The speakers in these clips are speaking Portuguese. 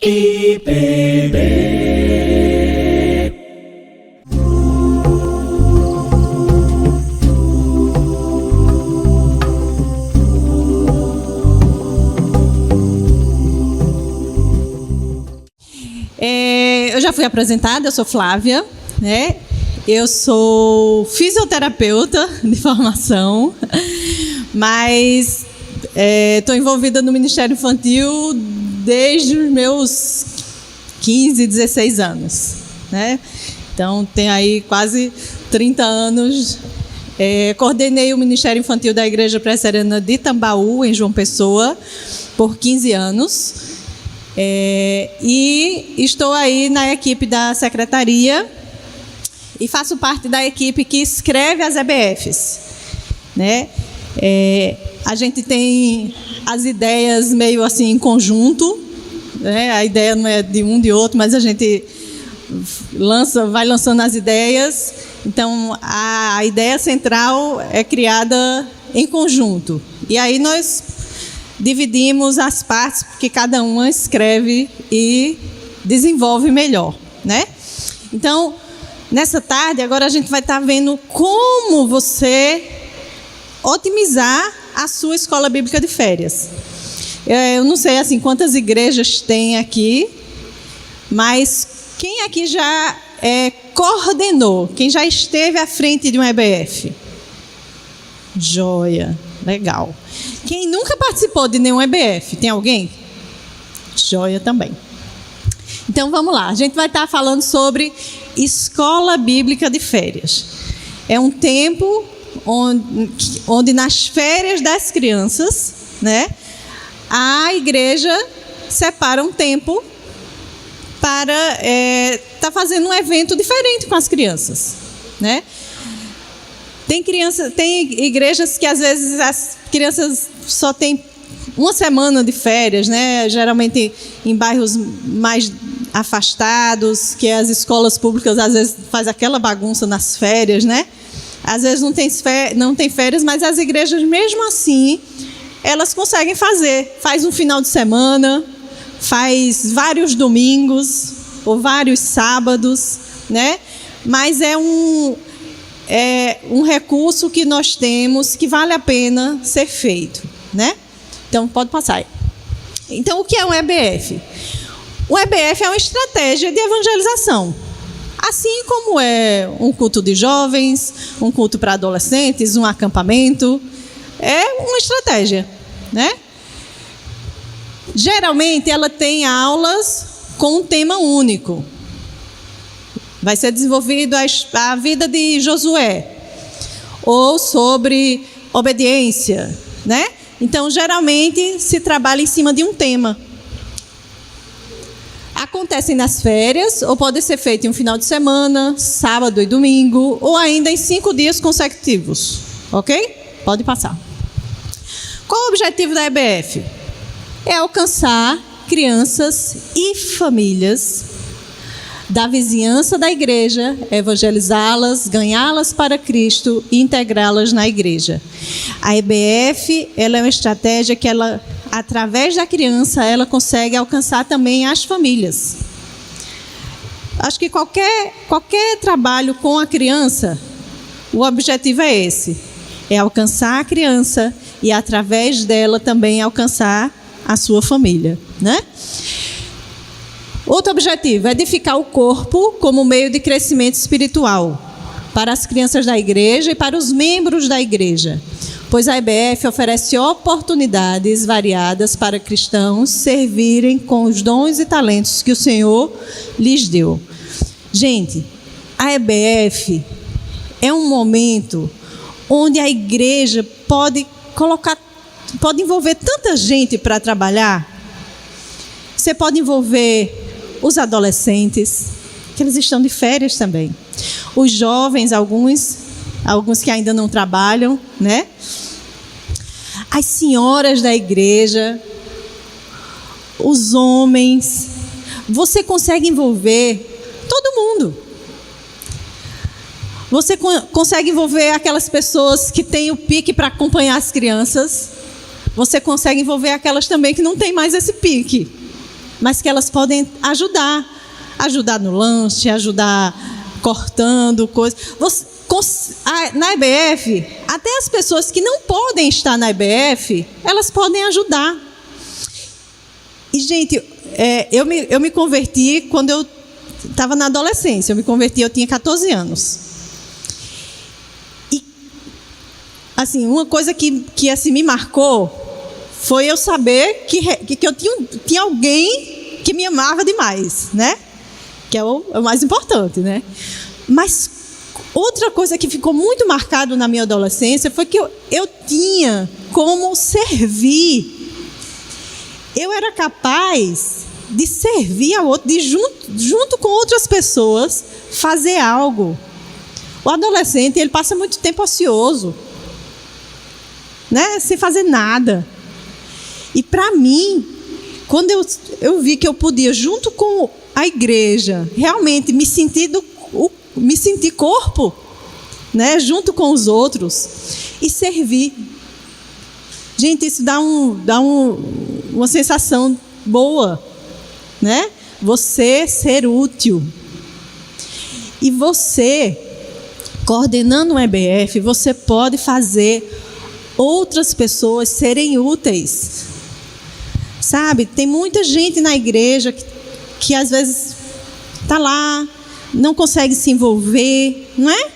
IPB. Eu já fui apresentada, eu sou Flávia, né? Eu sou fisioterapeuta de formação, mas estou envolvida no Ministério Infantil desde os meus 15, 16 anos, né? Então, tenho aí quase 30 anos. Coordenei o Ministério Infantil da Igreja Presbiteriana de Tambaú, em João Pessoa, por 15 anos. E estou aí na equipe da secretaria e faço parte da equipe que escreve as EBFs, né? A gente tem as ideias meio assim em conjunto, né? A ideia não é de um de outro, mas a gente vai lançando as ideias. Então, a ideia central é criada em conjunto. E aí nós dividimos as partes, porque cada uma escreve e desenvolve melhor, né? Então, nessa tarde, agora a gente vai estar vendo como você otimizar a sua escola bíblica de férias. Eu não sei assim quantas igrejas tem aqui, mas quem aqui já coordenou, quem já esteve à frente de um EBF? Joia, legal. Quem nunca participou de nenhum EBF? Tem alguém? Joia também. Então vamos lá, a gente vai estar falando sobre escola bíblica de férias. É um tempo onde nas férias das crianças, né, a igreja separa um tempo para estar fazendo um evento diferente com as crianças, né? Tem igrejas que às vezes as crianças só têm uma semana de férias, né? Geralmente em bairros mais afastados, que as escolas públicas às vezes faz aquela bagunça nas férias, né? Às vezes não tem férias, mas as igrejas mesmo assim elas conseguem faz um final de semana, faz vários domingos ou vários sábados, né? Mas é um recurso que nós temos que vale a pena ser feito, né? Então, pode passar aí. Então, o que é um EBF? O EBF é uma estratégia de evangelização. Assim como é um culto de jovens, um culto para adolescentes, um acampamento, é uma estratégia, né? Geralmente, ela tem aulas com um tema único. Vai ser desenvolvido a vida de Josué, ou sobre obediência, né? Então, geralmente, se trabalha em cima de um tema. Acontecem nas férias, ou pode ser feito em um final de semana, sábado e domingo, ou ainda em 5 dias consecutivos, ok? Pode passar. Qual o objetivo da EBF? É alcançar crianças e famílias da vizinhança da igreja, evangelizá-las, ganhá-las para Cristo e integrá-las na igreja. A EBF, ela é uma estratégia que através da criança, ela consegue alcançar também as famílias. Acho que qualquer trabalho com a criança, o objetivo é esse, é alcançar a criança e através dela também alcançar a sua família, né? Outro objetivo é edificar o corpo como meio de crescimento espiritual para as crianças da igreja e para os membros da igreja, pois a EBF oferece oportunidades variadas para cristãos servirem com os dons e talentos que o Senhor lhes deu. Gente, a EBF é um momento onde a igreja pode envolver tanta gente para trabalhar. Você pode envolver os adolescentes, que eles estão de férias também. Os jovens, alguns que ainda não trabalham, né? As senhoras da igreja, os homens. Você consegue envolver todo mundo. Você consegue envolver aquelas pessoas que têm o pique para acompanhar as crianças. Você consegue envolver aquelas também que não têm mais esse pique. mas que elas podem ajudar no lanche, ajudar cortando coisas. Na EBF, até as pessoas que não podem estar na EBF, elas podem ajudar. E, gente, eu me converti quando eu estava na adolescência. Eu tinha 14 anos. E, assim, uma coisa que assim, me marcou foi eu saber que eu tinha alguém que me amava demais, né? Que é o mais importante, né? Mas outra coisa que ficou muito marcado na minha adolescência foi que eu tinha como servir. Eu era capaz de servir ao outro, de junto com outras pessoas, fazer algo. O adolescente, ele passa muito tempo ocioso, né? Sem fazer nada. E para mim, quando eu vi que eu podia, junto com a igreja, realmente me sentir corpo, né? Junto com os outros, e servir. Gente, isso dá uma sensação boa, né? Você ser útil. E você, coordenando um EBF, você pode fazer outras pessoas serem úteis. Sabe? Tem muita gente na igreja que às vezes está lá, não consegue se envolver, não é?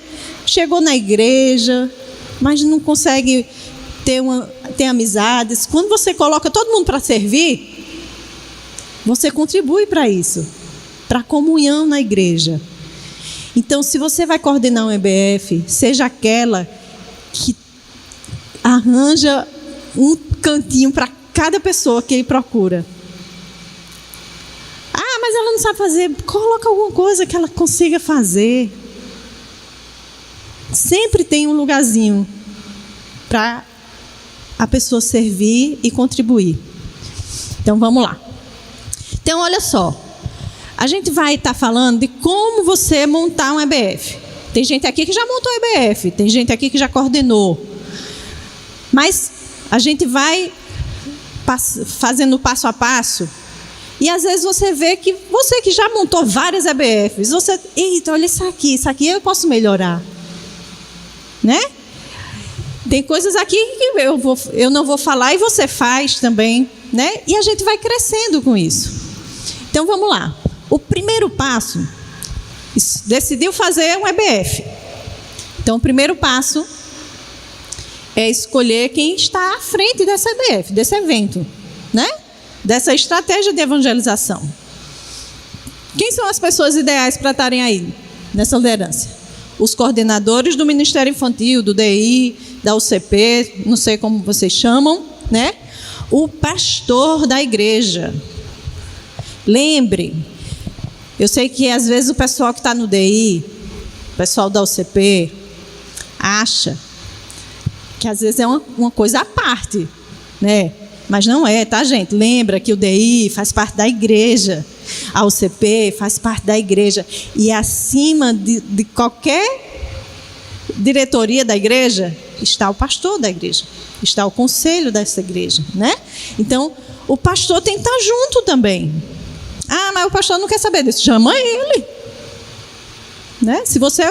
Chegou na igreja, mas não consegue ter amizades. Quando você coloca todo mundo para servir, você contribui para isso, para a comunhão na igreja. Então, se você vai coordenar um EBF, seja aquela que arranja um cantinho para cada pessoa que ele procura. Ah, mas ela não sabe fazer. Coloca alguma coisa que ela consiga fazer. Sempre tem um lugarzinho para a pessoa servir e contribuir. Então, vamos lá. Então, olha só. A gente vai estar falando de como você montar um EBF. Tem gente aqui que já montou EBF. Tem gente aqui que já coordenou. Mas a gente vai fazendo passo a passo. E às vezes você vê que você que já montou várias EBFs, eita, olha isso aqui eu posso melhorar. Né? Tem coisas aqui que eu não vou falar e você faz também, né? E a gente vai crescendo com isso. Então vamos lá. O primeiro passo, decidiu fazer um EBF. Então o primeiro passo é escolher quem está à frente dessa EBF, desse evento, né? Dessa estratégia de evangelização. Quem são as pessoas ideais para estarem aí, nessa liderança? Os coordenadores do Ministério Infantil, do DI, da UCP, não sei como vocês chamam, né? O pastor da igreja. Lembre, eu sei que às vezes o pessoal que está no DI, o pessoal da UCP, acha que às vezes é uma coisa à parte, né? Mas não é, tá, gente? Lembra que o DI faz parte da igreja, a UCP faz parte da igreja, e acima de qualquer diretoria da igreja está o pastor da igreja, está o conselho dessa igreja, né? Então, o pastor tem que estar junto também. Ah, mas o pastor não quer saber disso, chama ele. Né? Se você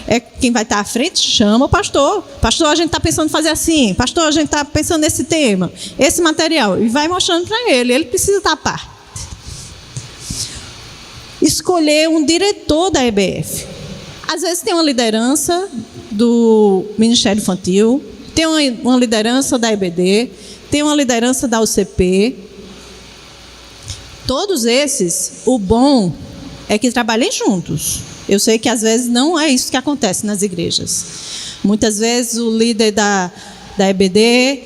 é quem vai estar à frente, chama o pastor. Pastor, a gente está pensando em fazer assim. Pastor, a gente está pensando nesse tema, esse material. E vai mostrando para ele. Ele precisa estar à parte. Escolher um diretor da EBF. Às vezes tem uma liderança do Ministério Infantil, tem uma liderança da EBD, tem uma liderança da UCP. Todos esses, o bom é que trabalhem juntos. Eu sei que às vezes não é isso que acontece nas igrejas. Muitas vezes o líder da EBD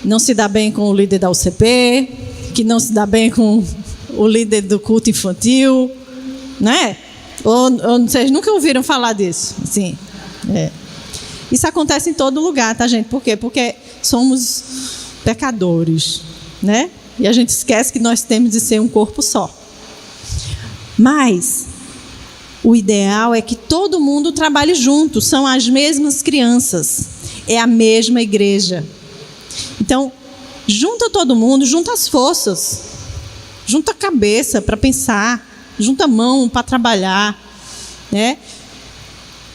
não se dá bem com o líder da UCP, que não se dá bem com o líder do culto infantil, né? Ou vocês nunca ouviram falar disso? Assim, Isso acontece em todo lugar, tá, gente? Por quê? Porque somos pecadores, né? E a gente esquece que nós temos de ser um corpo só. Mas o ideal é que todo mundo trabalhe junto, são as mesmas crianças, é a mesma igreja. Então, junta todo mundo, junta as forças, junta a cabeça para pensar, junta a mão para trabalhar, né?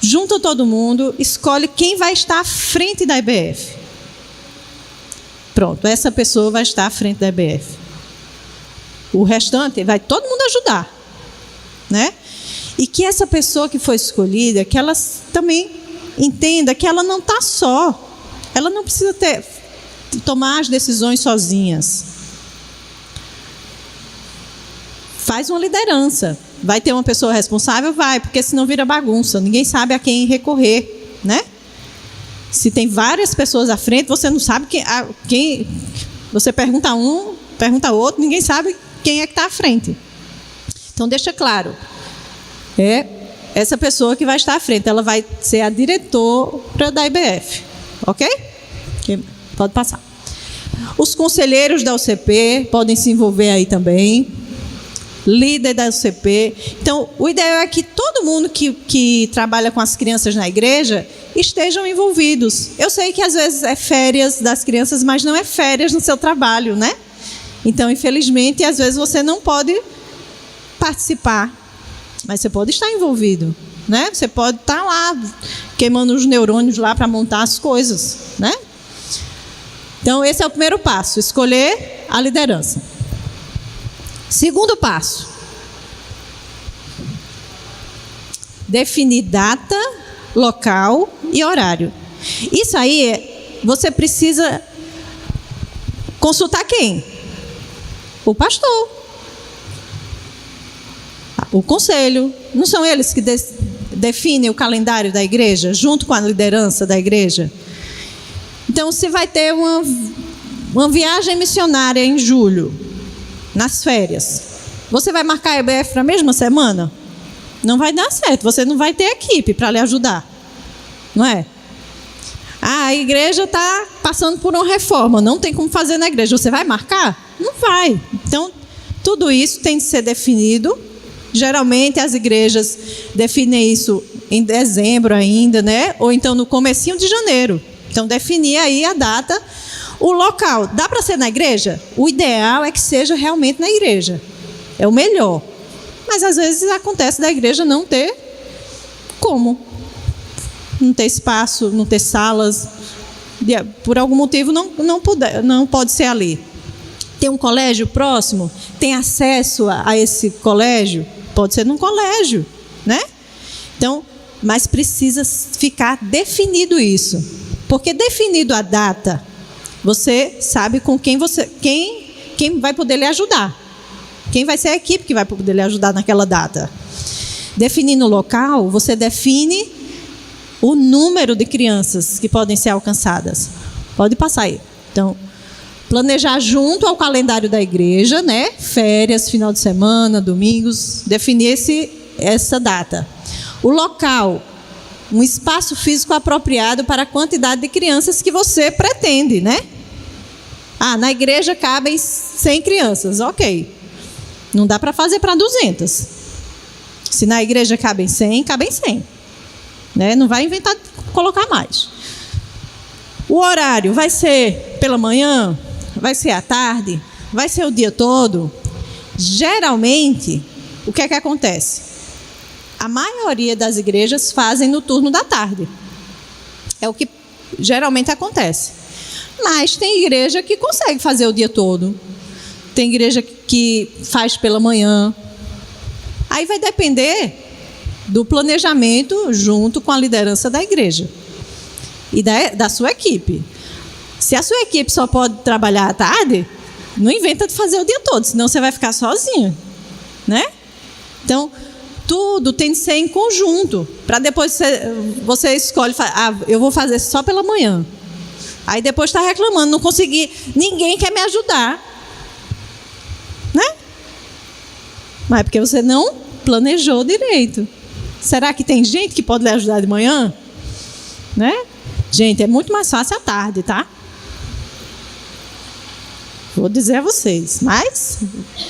Junta todo mundo, escolhe quem vai estar à frente da IBF. Pronto, essa pessoa vai estar à frente da IBF. O restante vai todo mundo ajudar, né? E que essa pessoa que foi escolhida, que ela também entenda que ela não está só. Ela não precisa tomar as decisões sozinhas. Faz uma liderança. Vai ter uma pessoa responsável? Vai, porque senão vira bagunça. Ninguém sabe a quem recorrer, né? Se tem várias pessoas à frente, você não sabe quem você pergunta a um, pergunta a outro, ninguém sabe quem é que está à frente. Então, deixa claro. É essa pessoa que vai estar à frente. Ela vai ser a diretora da IBF. Ok? Pode passar. Os conselheiros da UCP podem se envolver aí também. Líder da UCP. Então, o ideal é que todo mundo que trabalha com as crianças na igreja estejam envolvidos. Eu sei que às vezes é férias das crianças, mas não é férias no seu trabalho, né? Então, infelizmente, às vezes você não pode participar, mas você pode estar envolvido, né? Você pode estar lá queimando os neurônios lá para montar as coisas, né? Então, esse é o primeiro passo, escolher a liderança. Segundo passo, definir data, local e horário. Isso aí, você precisa consultar quem? O pastor. O conselho. Não são eles que definem o calendário da igreja, junto com a liderança da igreja? Então, se vai ter uma viagem missionária em julho, nas férias, você vai marcar a IBF para a mesma semana? Não vai dar certo, você não vai ter equipe para lhe ajudar, não é? A igreja está passando por uma reforma, não tem como fazer na igreja, você vai marcar? Não vai. Então, tudo isso tem de ser definido. Geralmente as igrejas definem isso em dezembro ainda, né? Ou então no comecinho de janeiro. Então, definir aí a data. O local, dá para ser na igreja? O ideal é que seja realmente na igreja. É o melhor. Mas, às vezes, acontece da igreja não ter como. Não ter espaço, não ter salas. Por algum motivo, não pode ser ali. Tem um colégio próximo? Tem acesso a esse colégio? Pode ser num colégio, né? Então, mas precisa ficar definido isso. Porque definido a data, você sabe com quem vai poder lhe ajudar. Quem vai ser a equipe que vai poder lhe ajudar naquela data. Definindo o local, você define o número de crianças que podem ser alcançadas. Pode passar aí. Então, planejar junto ao calendário da igreja, né? Férias, final de semana, domingos, definir essa data. O local, um espaço físico apropriado para a quantidade de crianças que você pretende, né? Na igreja cabem 100 crianças, ok. Não dá para fazer para 200. Se na igreja cabem 100, cabem 100. Né? Não vai inventar colocar mais. O horário vai ser pela manhã? Vai ser à tarde? Vai ser o dia todo? Geralmente, o que é que acontece? A maioria das igrejas fazem no turno da tarde. É o que geralmente acontece. Mas tem igreja que consegue fazer o dia todo. Tem igreja que faz pela manhã. Aí vai depender do planejamento junto com a liderança da igreja e da sua equipe. Se a sua equipe só pode trabalhar à tarde, não inventa de fazer o dia todo, senão você vai ficar sozinho, né? Então, tudo tem de ser em conjunto, para depois você escolhe, eu vou fazer só pela manhã. Aí depois está reclamando, não consegui, ninguém quer me ajudar, né? Mas é porque você não planejou direito. Será que tem gente que pode lhe ajudar de manhã? Né? Gente, é muito mais fácil à tarde, tá? Vou dizer a vocês, mas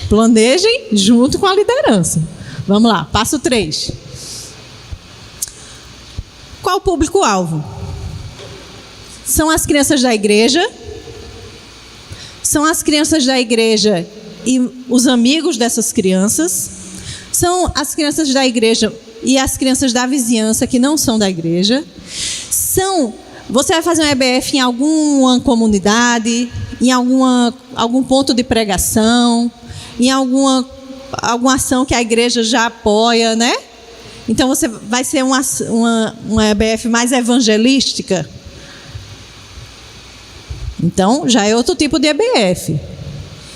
planejem junto com a liderança. Vamos lá, passo 3. Qual o público-alvo? São as crianças da igreja? São as crianças da igreja e os amigos dessas crianças. São as crianças da igreja e as crianças da vizinhança que não são da igreja. Você vai fazer um EBF em alguma comunidade, em algum ponto de pregação, em alguma ação que a igreja já apoia, né? Então, você vai ser uma EBF mais evangelística. Então, já é outro tipo de EBF.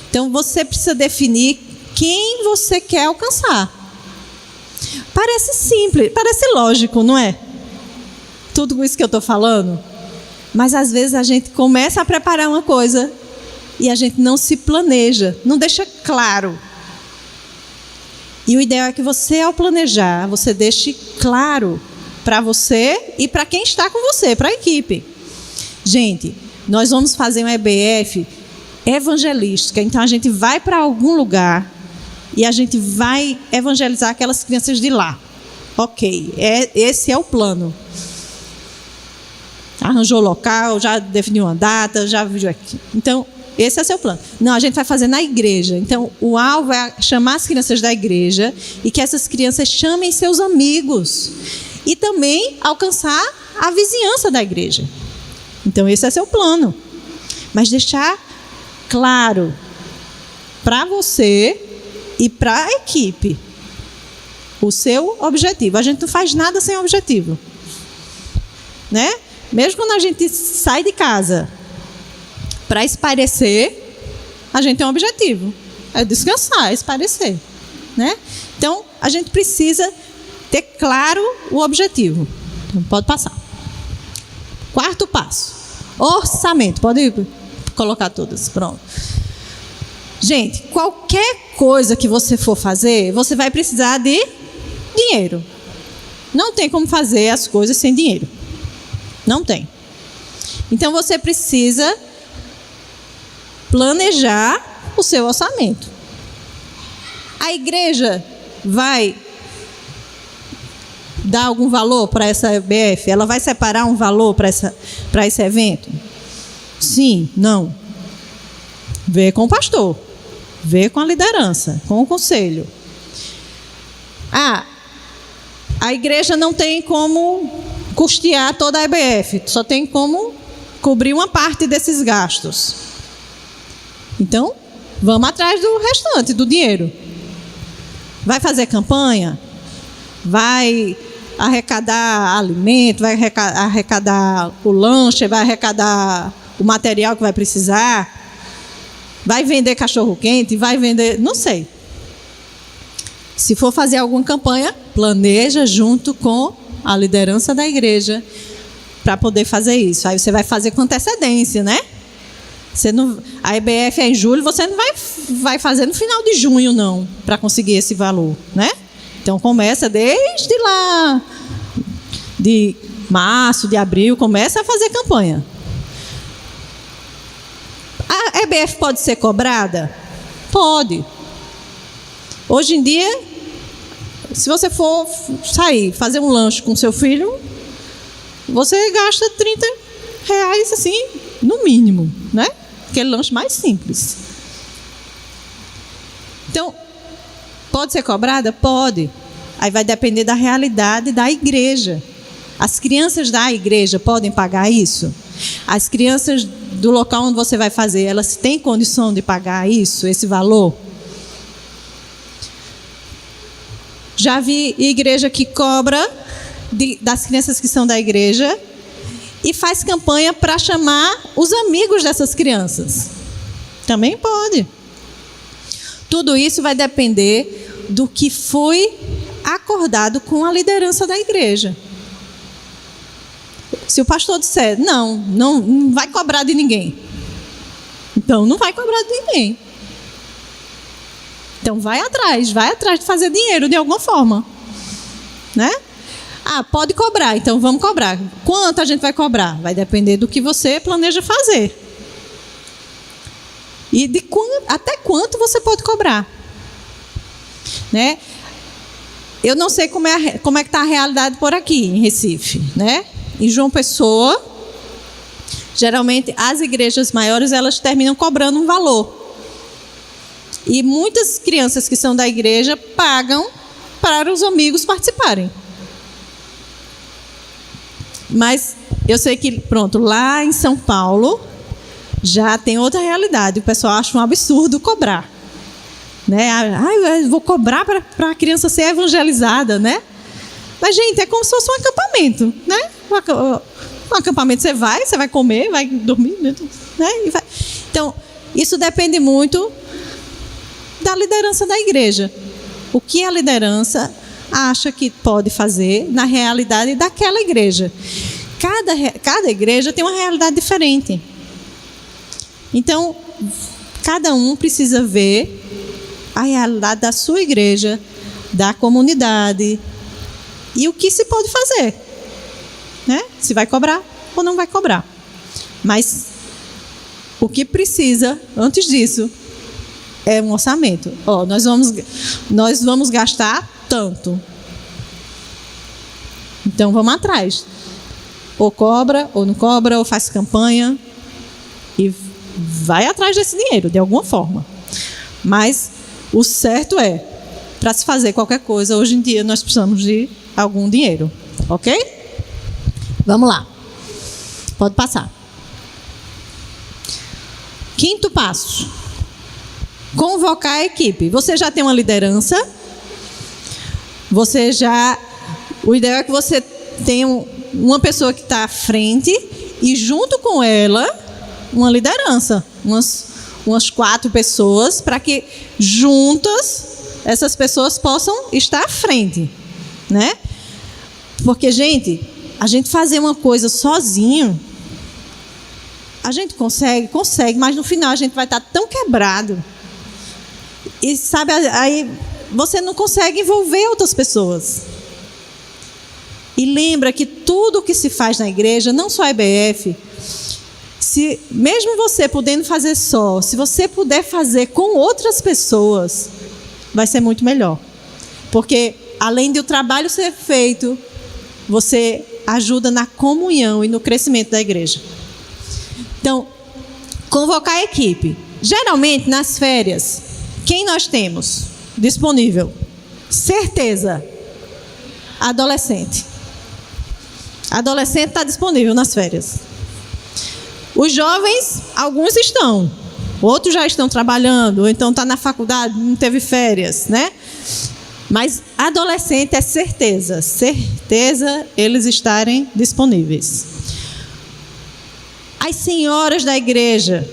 Então, você precisa definir quem você quer alcançar. Parece simples, parece lógico, não é? Tudo isso que eu estou falando. Mas, às vezes, a gente começa a preparar uma coisa e a gente não se planeja, não deixa claro. E o ideal é que você, ao planejar, você deixe claro para você e para quem está com você, para a equipe. Gente, nós vamos fazer uma EBF evangelística. Então, a gente vai para algum lugar e a gente vai evangelizar aquelas crianças de lá. Ok, esse é o plano. Arranjou o local, já definiu uma data, já viu aqui. Então, esse é o seu plano. Não, a gente vai fazer na igreja. Então, o alvo é chamar as crianças da igreja e que essas crianças chamem seus amigos. E também alcançar a vizinhança da igreja. Então, esse é o seu plano. Mas deixar claro para você e para a equipe o seu objetivo. A gente não faz nada sem objetivo. Né? Mesmo quando a gente sai de casa para espairecer, a gente tem um objetivo. É descansar, é espairecer. Né? Então, a gente precisa ter claro o objetivo. Então, pode passar. Quarto passo. Orçamento. Pode colocar todas. Pronto. Gente, qualquer coisa que você for fazer, você vai precisar de dinheiro. Não tem como fazer as coisas sem dinheiro. Não tem. Então, você precisa planejar o seu orçamento. A igreja vai dar algum valor para essa EBF? Ela vai separar um valor para esse evento? Sim, não. Vê com o pastor. Vê com a liderança, com o conselho. A igreja não tem como custear toda a EBF, só tem como cobrir uma parte desses gastos. Então, vamos atrás do restante, do dinheiro. Vai fazer campanha? Vai arrecadar alimento? Vai arrecadar o lanche? Vai arrecadar o material que vai precisar? Vai vender cachorro-quente? Vai vender... Não sei. Se for fazer alguma campanha, planeja junto com a liderança da igreja para poder fazer isso. Aí você vai fazer com antecedência, né? A EBF é em julho, você não vai fazer no final de junho, não, para conseguir esse valor, né? Então, começa desde lá, de março, de abril, começa a fazer campanha. A EBF pode ser cobrada? Pode. Hoje em dia, se você for sair, fazer um lanche com seu filho, você gasta R$30, assim, no mínimo, né? Aquele lanche mais simples. Então, pode ser cobrada? Pode. Aí vai depender da realidade da igreja. As crianças da igreja podem pagar isso? As crianças do local onde você vai fazer, elas têm condição de pagar isso, esse valor? Já vi igreja que cobra das crianças que são da igreja e faz campanha para chamar os amigos dessas crianças. Também pode. Tudo isso vai depender do que foi acordado com a liderança da igreja. Se o pastor disser, não vai cobrar de ninguém, então não vai cobrar de ninguém. Então vai atrás de fazer dinheiro de alguma forma, né? Pode cobrar, então vamos cobrar. Quanto a gente vai cobrar? Vai depender do que você planeja fazer. E até quanto você pode cobrar. Né? Eu não sei como é que está a realidade por aqui, em Recife. Né? Em João Pessoa, geralmente as igrejas maiores, elas terminam cobrando um valor. E muitas crianças que são da igreja pagam para os amigos participarem. Mas eu sei que, pronto, lá em São Paulo já tem outra realidade. O pessoal acha um absurdo cobrar. Né? Eu vou cobrar para a criança ser evangelizada, né? Mas, gente, é como se fosse um acampamento, né? Um acampamento você vai comer, vai dormir, né? E vai. Então, isso depende muito da liderança da igreja. O que a liderança acha que pode fazer na realidade daquela igreja. Cada igreja tem uma realidade diferente. Então, cada um precisa ver a realidade da sua igreja, da comunidade e o que se pode fazer, né? Se vai cobrar ou não vai cobrar. Mas o que precisa, antes disso, é um orçamento. Nós vamos gastar tanto. Então, vamos atrás. Ou cobra, ou não cobra, ou faz campanha. E vai atrás desse dinheiro, de alguma forma. Mas o certo é, para se fazer qualquer coisa, hoje em dia nós precisamos de algum dinheiro. Ok? Vamos lá. Pode passar. Quinto passo. Convocar a equipe. Você já tem uma liderança. O ideal é que você tenha uma pessoa que está à frente e junto com ela uma liderança. Umas 4 pessoas, para que juntas essas pessoas possam estar à frente, né? Porque, gente, a gente fazer uma coisa sozinho, a gente consegue, mas no final a gente vai estar tão quebrado. E, sabe, aí você não consegue envolver outras pessoas. E lembra que tudo que se faz na igreja, não só a EBF, mesmo você podendo fazer só, se você puder fazer com outras pessoas, vai ser muito melhor. Porque, além de o trabalho ser feito, você ajuda na comunhão e no crescimento da igreja. Então, convocar a equipe. Geralmente, nas férias, quem nós temos disponível? Certeza. Adolescente. Adolescente está disponível nas férias. Os jovens, alguns estão. Outros já estão trabalhando, ou então está na faculdade, não teve férias, né? Mas adolescente é certeza. Certeza eles estarem disponíveis. As senhoras da igreja,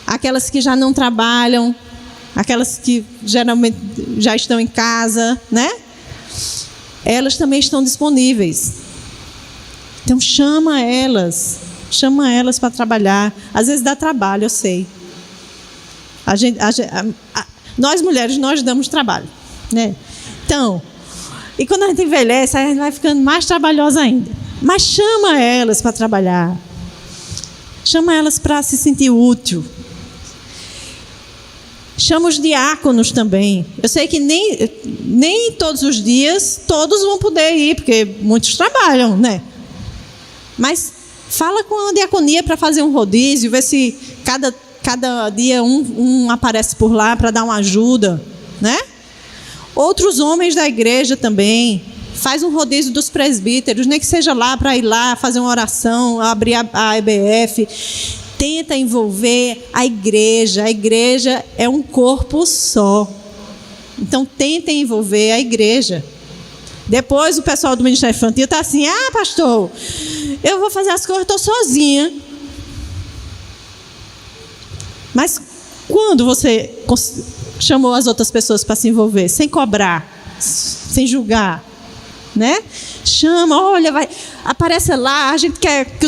aquelas que já não trabalham, aquelas que geralmente já estão em casa, né? Elas também estão disponíveis. Então chama elas para trabalhar. Às vezes dá trabalho, eu sei. Nós mulheres, nós damos trabalho, né? Então, e quando a gente envelhece, a gente vai ficando mais trabalhosa ainda. Mas chama elas para trabalhar. Chama elas para se sentir útil. Chama os diáconos também. Eu sei que nem todos os dias todos vão poder ir, porque muitos trabalham, né? Mas fala com a diaconia para fazer um rodízio, ver se cada dia um aparece por lá para dar uma ajuda, né? Outros homens da igreja também. Faz um rodízio dos presbíteros, nem que seja lá para ir lá fazer uma oração, abrir a EBF. Tenta envolver a igreja. A igreja é um corpo só. Então, tentem envolver a igreja. Depois, o pessoal do Ministério Infantil está assim: pastor, eu vou fazer as coisas, estou sozinha. Mas quando você chamou as outras pessoas para se envolver, sem cobrar, sem julgar, né? Chama, olha, aparece lá, a gente quer que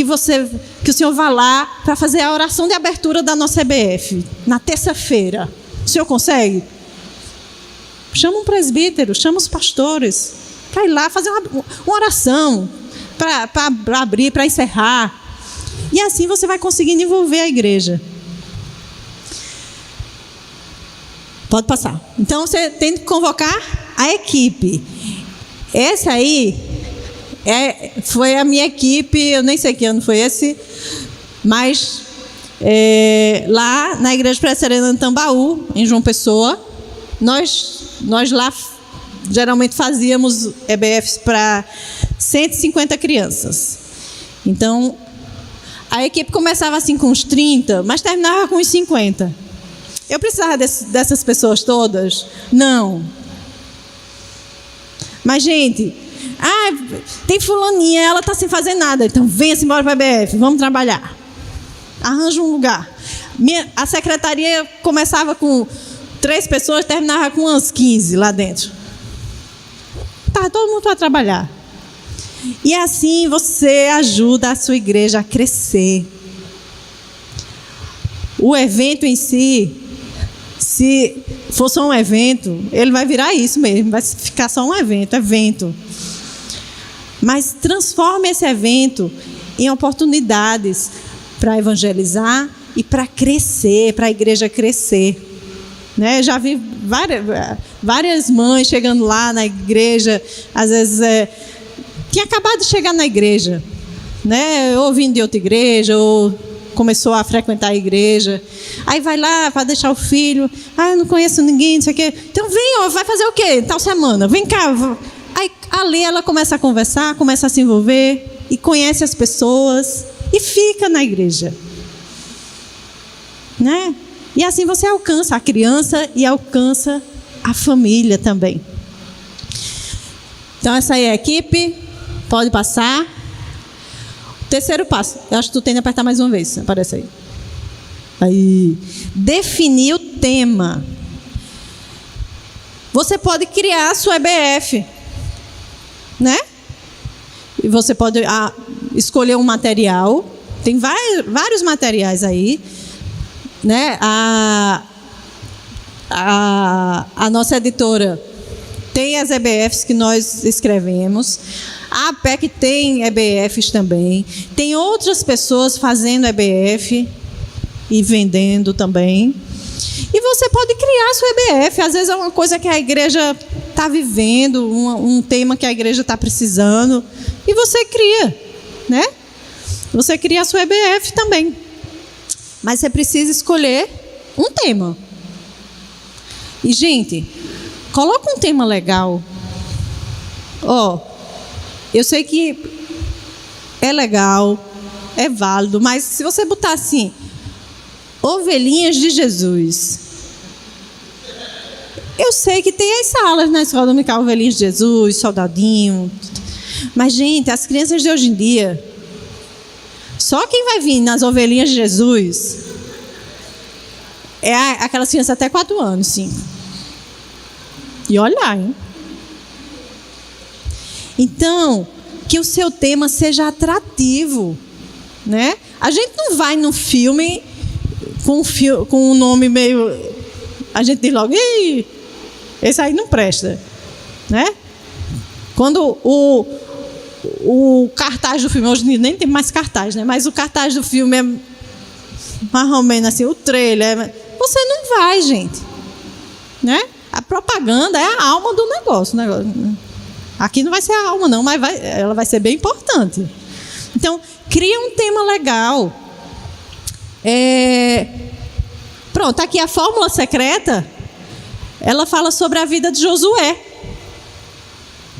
o senhor vá lá para fazer a oração de abertura da nossa EBF, na terça-feira. O senhor consegue? Chama um presbítero, chama os pastores, para ir lá fazer uma oração, para abrir, para encerrar. E assim você vai conseguindo envolver a igreja. Pode passar. Então, você tem que convocar a equipe. Essa aí foi a minha equipe, eu nem sei que ano foi esse, mas lá na Igreja Presbiteriana de Tambaú, em João Pessoa. Nós lá geralmente fazíamos EBFs para 150 crianças. Então, a equipe começava assim com uns 30, mas terminava com uns 50. Eu precisava dessas pessoas todas? Não. Mas, gente, tem fulaninha, ela está sem fazer nada, então venha-se embora para a EBF, vamos trabalhar. Arranja um lugar. A secretaria começava com 3 pessoas, terminava com umas 15 lá dentro. Tá todo mundo para trabalhar. E assim você ajuda a sua igreja a crescer. O evento em si, se for só um evento, ele vai virar isso mesmo, vai ficar só um evento. Mas transforme esse evento em oportunidades para evangelizar e para crescer, para a igreja crescer. Né? Já vi várias mães chegando lá na igreja, às vezes tinha acabado de chegar na igreja, né? Ou vindo de outra igreja, ou começou a frequentar a igreja. Aí vai lá para deixar o filho. Eu não conheço ninguém, não sei o quê. Então vem, vai fazer o quê? Tal semana, vem cá. Aí ali ela começa a conversar, começa a se envolver e conhece as pessoas e fica na igreja, né? E assim você alcança a criança e alcança a família também. Então essa aí é a equipe. Pode passar. Terceiro passo. Eu acho que tu tem que apertar mais uma vez. Aparece aí. Aí. Definir o tema. Você pode criar a sua EBF, né? E você pode escolher um material. Tem vários materiais aí, né? A nossa editora tem as EBFs que nós escrevemos. A APEC tem EBFs também. Tem outras pessoas fazendo EBF e vendendo também. E você pode criar a sua EBF. Às vezes é uma coisa que a igreja está vivendo, um tema que a igreja está precisando. E você cria, né? Você cria a sua EBF também. Mas você precisa escolher um tema. E, gente, coloca um tema legal. Eu sei que é legal, é válido, mas se você botar assim, ovelhinhas de Jesus. Eu sei que tem as salas na escola dominical, ovelhinhas de Jesus, soldadinho. Mas, gente, as crianças de hoje em dia, só quem vai vir nas ovelhinhas de Jesus é aquelas crianças até 4 anos, 5. E olhar, hein? Então, que o seu tema seja atrativo, né? A gente não vai num filme com um nome meio... A gente diz logo, ih, esse aí não presta, né? Quando o cartaz do filme, hoje nem tem mais cartaz, né? Mas o cartaz do filme é mais ou menos assim, o trailer, você não vai, gente, né? A propaganda é a alma do negócio. Aqui não vai ser a alma, não, mas ela vai ser bem importante. Então, cria um tema legal. Pronto, aqui a fórmula secreta, ela fala sobre a vida de Josué.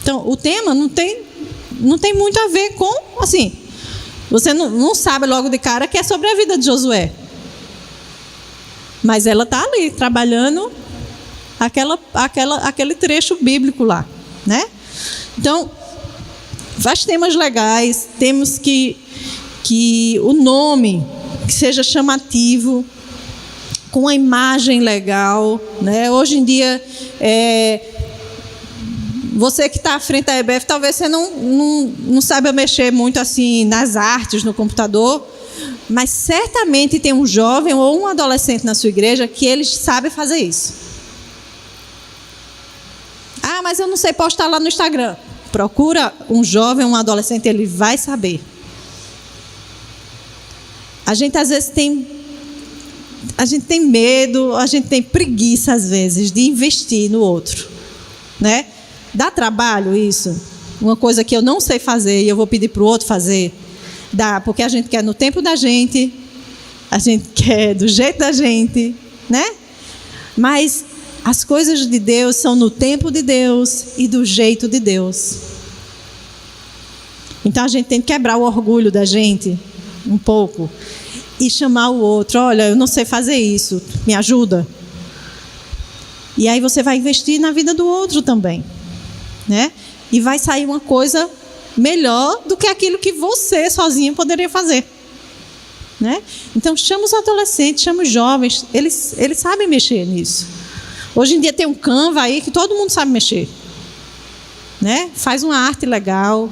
Então, o tema não tem muito a ver com, assim, você não sabe logo de cara que é sobre a vida de Josué. Mas ela está ali, trabalhando aquele trecho bíblico lá, né? Então, faz temas legais, temos que o nome que seja chamativo, com a imagem legal, né? Hoje em dia, você que está à frente da EBF, talvez você não saiba mexer muito assim nas artes, no computador, mas certamente tem um jovem ou um adolescente na sua igreja que ele sabe fazer isso. Mas eu não sei postar lá no Instagram. Procura um jovem, um adolescente, ele vai saber. A gente às vezes tem medo, a gente tem preguiça às vezes de investir no outro, né? Dá trabalho isso? Uma coisa que eu não sei fazer e eu vou pedir para o outro fazer? Dá, porque a gente quer no tempo da gente, a gente quer do jeito da gente, né? Mas as coisas de Deus são no tempo de Deus e do jeito de Deus. Então a gente tem que quebrar o orgulho da gente um pouco e chamar o outro. Olha, eu não sei fazer isso, me ajuda. E aí você vai investir na vida do outro também, né? E vai sair uma coisa melhor do que aquilo que você sozinho poderia fazer, né? Então chama os adolescentes, chama os jovens, eles sabem mexer nisso. Hoje em dia tem um Canva aí que todo mundo sabe mexer, né? Faz uma arte legal,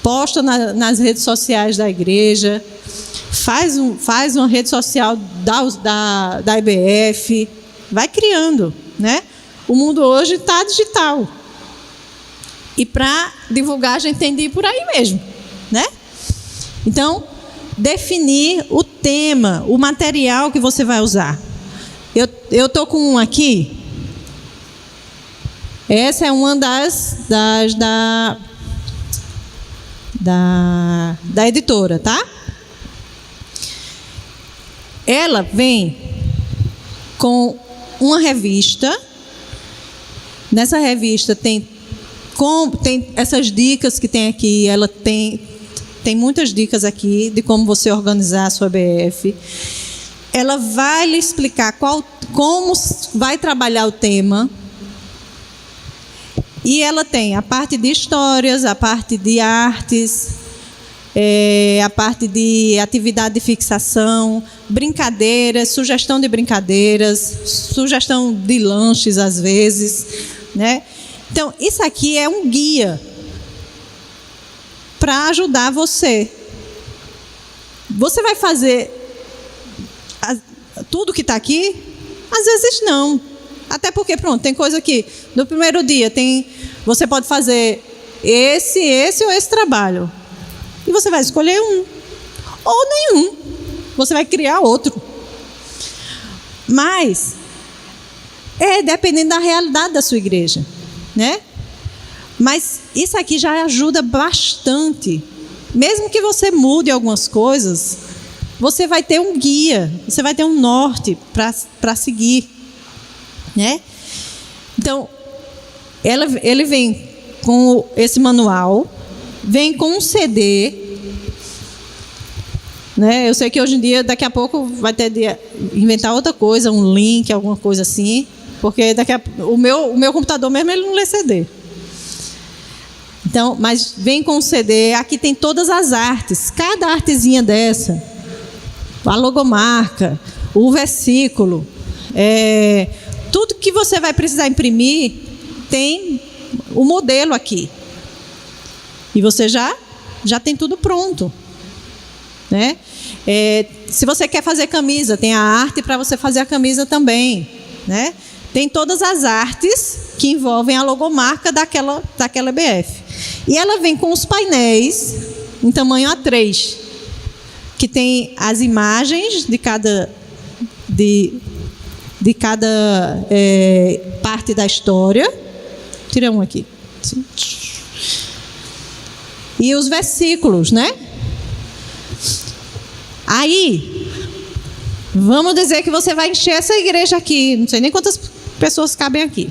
posta nas redes sociais da igreja, faz uma rede social da IBF, vai criando, né? O mundo hoje está digital. E para divulgar a gente tem de ir por aí mesmo, né? Então, definir o tema, o material que você vai usar. Eu estou com um aqui. Essa é uma da editora, tá? Ela vem com uma revista. Nessa revista tem essas dicas que tem aqui. Ela tem muitas dicas aqui de como você organizar a sua BF. Ela vai lhe explicar como vai trabalhar o tema. E ela tem a parte de histórias, a parte de artes, a parte de atividade de fixação, brincadeiras, sugestão de brincadeiras, sugestão de lanches às vezes, né? Então, isso aqui é um guia para ajudar você. Você vai fazer tudo que está aqui? Às vezes não. Até porque, pronto, tem coisa que no primeiro dia você pode fazer esse ou esse trabalho. E você vai escolher um. Ou nenhum. Você vai criar outro. Mas dependendo da realidade da sua igreja, né? Mas isso aqui já ajuda bastante. Mesmo que você mude algumas coisas, você vai ter um guia, você vai ter um norte para seguir, né? Então, ele vem com esse manual, vem com um CD, né? Eu sei que hoje em dia, daqui a pouco, vai ter de inventar outra coisa, um link, alguma coisa assim, porque o meu computador mesmo, ele não lê CD. Então, mas vem com o CD, aqui tem todas as artes, cada artezinha dessa, a logomarca, o versículo, tudo que você vai precisar imprimir, tem o modelo aqui. E você já tem tudo pronto, né? Se você quer fazer camisa, tem a arte para você fazer a camisa também, né? Tem todas as artes que envolvem a logomarca daquela BF. E ela vem com os painéis em tamanho A3, que tem as imagens de cada parte da história. Tira um aqui. E os versículos, né? Aí, vamos dizer que você vai encher essa igreja aqui. Não sei nem quantas pessoas cabem aqui.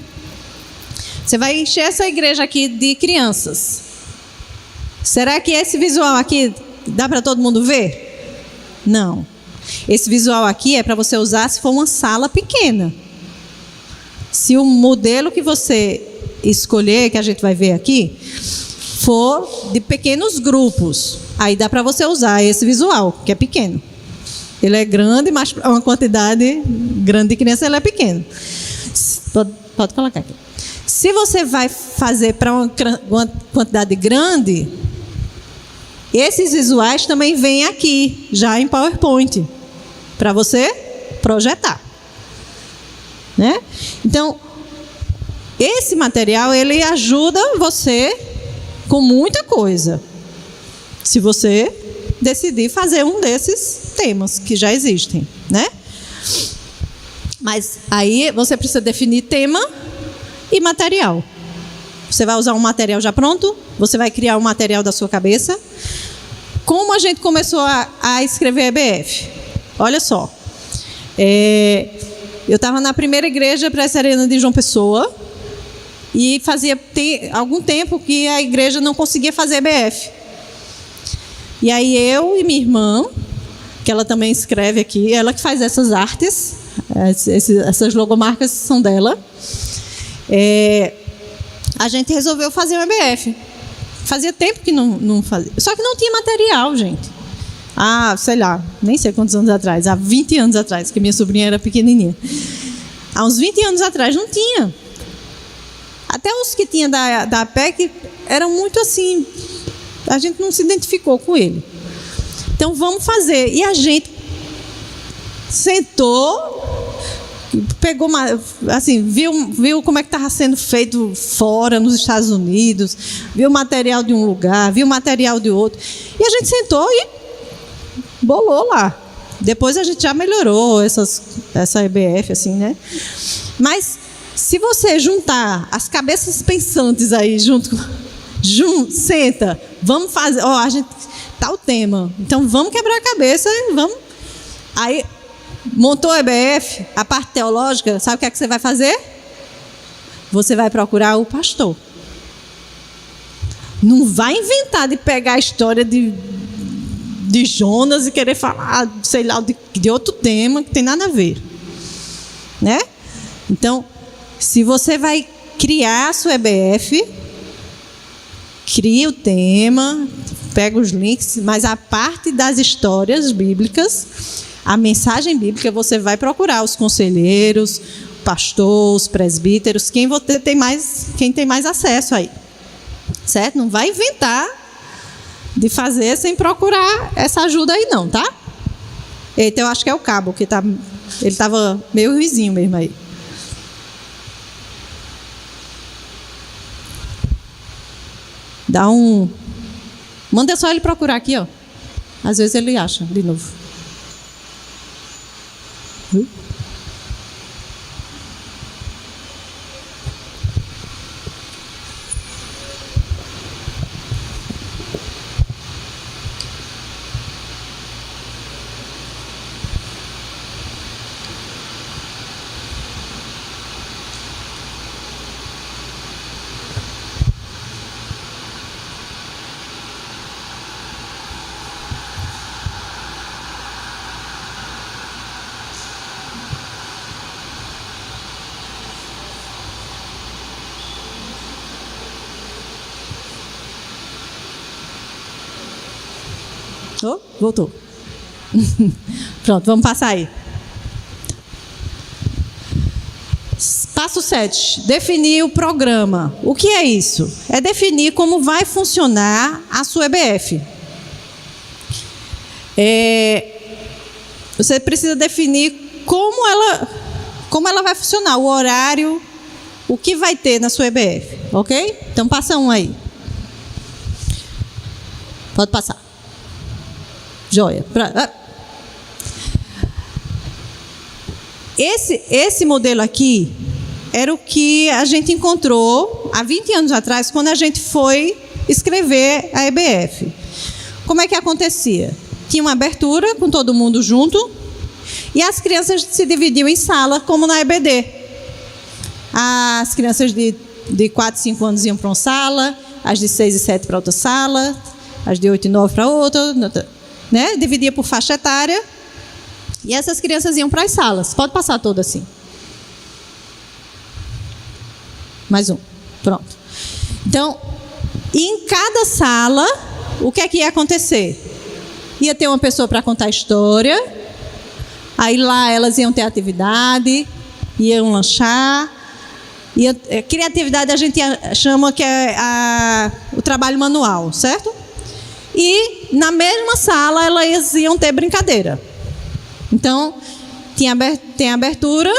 Você vai encher essa igreja aqui de crianças. Será que esse visual aqui dá para todo mundo ver? Não. Esse visual aqui é para você usar se for uma sala pequena. Se o modelo que você escolher, que a gente vai ver aqui, for de pequenos grupos, aí dá para você usar esse visual, que é pequeno. Ele é grande, mas para uma quantidade grande de criança, ele é pequeno. Pode colocar aqui. Se você vai fazer para uma quantidade grande, esses visuais também vêm aqui, já em PowerPoint, para você projetar, né? Então, esse material, ele ajuda você com muita coisa, se você decidir fazer um desses temas que já existem, né? Mas aí você precisa definir tema e material. Você vai usar um material já pronto, você vai criar um material da sua cabeça. como a gente começou a escrever EBF? Olha só. Eu estava na primeira igreja presbiteriana de João Pessoa e fazia algum tempo que a igreja não conseguia fazer EBF. E aí eu e minha irmã, que ela também escreve aqui, ela que faz essas artes, essas logomarcas são dela, a gente resolveu fazer um EBF. Fazia tempo que não fazia. Só que não tinha material, gente. Sei lá, nem sei quantos anos atrás. Há 20 anos atrás, que minha sobrinha era pequenininha. Há uns 20 anos atrás não tinha. Até os que tinha da APEC eram muito assim... A gente não se identificou com ele. Então, vamos fazer. E a gente sentou... Pegou assim, viu como é que estava sendo feito fora, nos Estados Unidos, viu o material de um lugar, viu o material de outro, e a gente sentou e bolou lá. Depois a gente já melhorou essa EBF, assim, né? Mas se você juntar as cabeças pensantes aí senta, vamos fazer, a gente tá o tema, então vamos quebrar a cabeça, vamos. Aí montou a EBF, a parte teológica, sabe o que é que você vai fazer? Você vai procurar o pastor. Não vai inventar de pegar a história de Jonas e querer falar, sei lá, de outro tema que tem nada a ver. Né? Então, se você vai criar a sua EBF, cria o tema, pega os links, mas a parte das histórias bíblicas, a mensagem bíblica, você vai procurar os conselheiros, pastores, os presbíteros, quem tem mais acesso aí. Certo? Não vai inventar de fazer sem procurar essa ajuda aí não, tá? Então, eu acho que é o cabo, que ele estava meio ruizinho mesmo aí. Manda só ele procurar aqui, ó. Às vezes ele acha de novo. Voltou. Pronto, vamos passar aí. Passo 7. Definir o programa. O que é isso? É definir como vai funcionar a sua EBF. Você precisa definir como ela vai funcionar, o horário, o que vai ter na sua EBF. Ok? Então, passa um aí. Pode passar. Joia. Esse modelo aqui era o que a gente encontrou há 20 anos atrás, quando a gente foi escrever a EBF. Como é que acontecia? Tinha uma abertura com todo mundo junto e as crianças se dividiam em sala, como na EBD. As crianças de 4 e 5 anos iam para uma sala, as de 6 e 7 para outra sala, as de 8 e 9 para outra, né? Dividia por faixa etária e essas crianças iam para as salas. Pode passar todo assim. Mais um. Pronto. Então, em cada sala, o que é que ia acontecer? Ia ter uma pessoa para contar a história, aí lá elas iam ter atividade, iam lanchar. Criatividade a gente chama que é o trabalho manual, certo? E na mesma sala elas iam ter brincadeira. Então, tem abertura,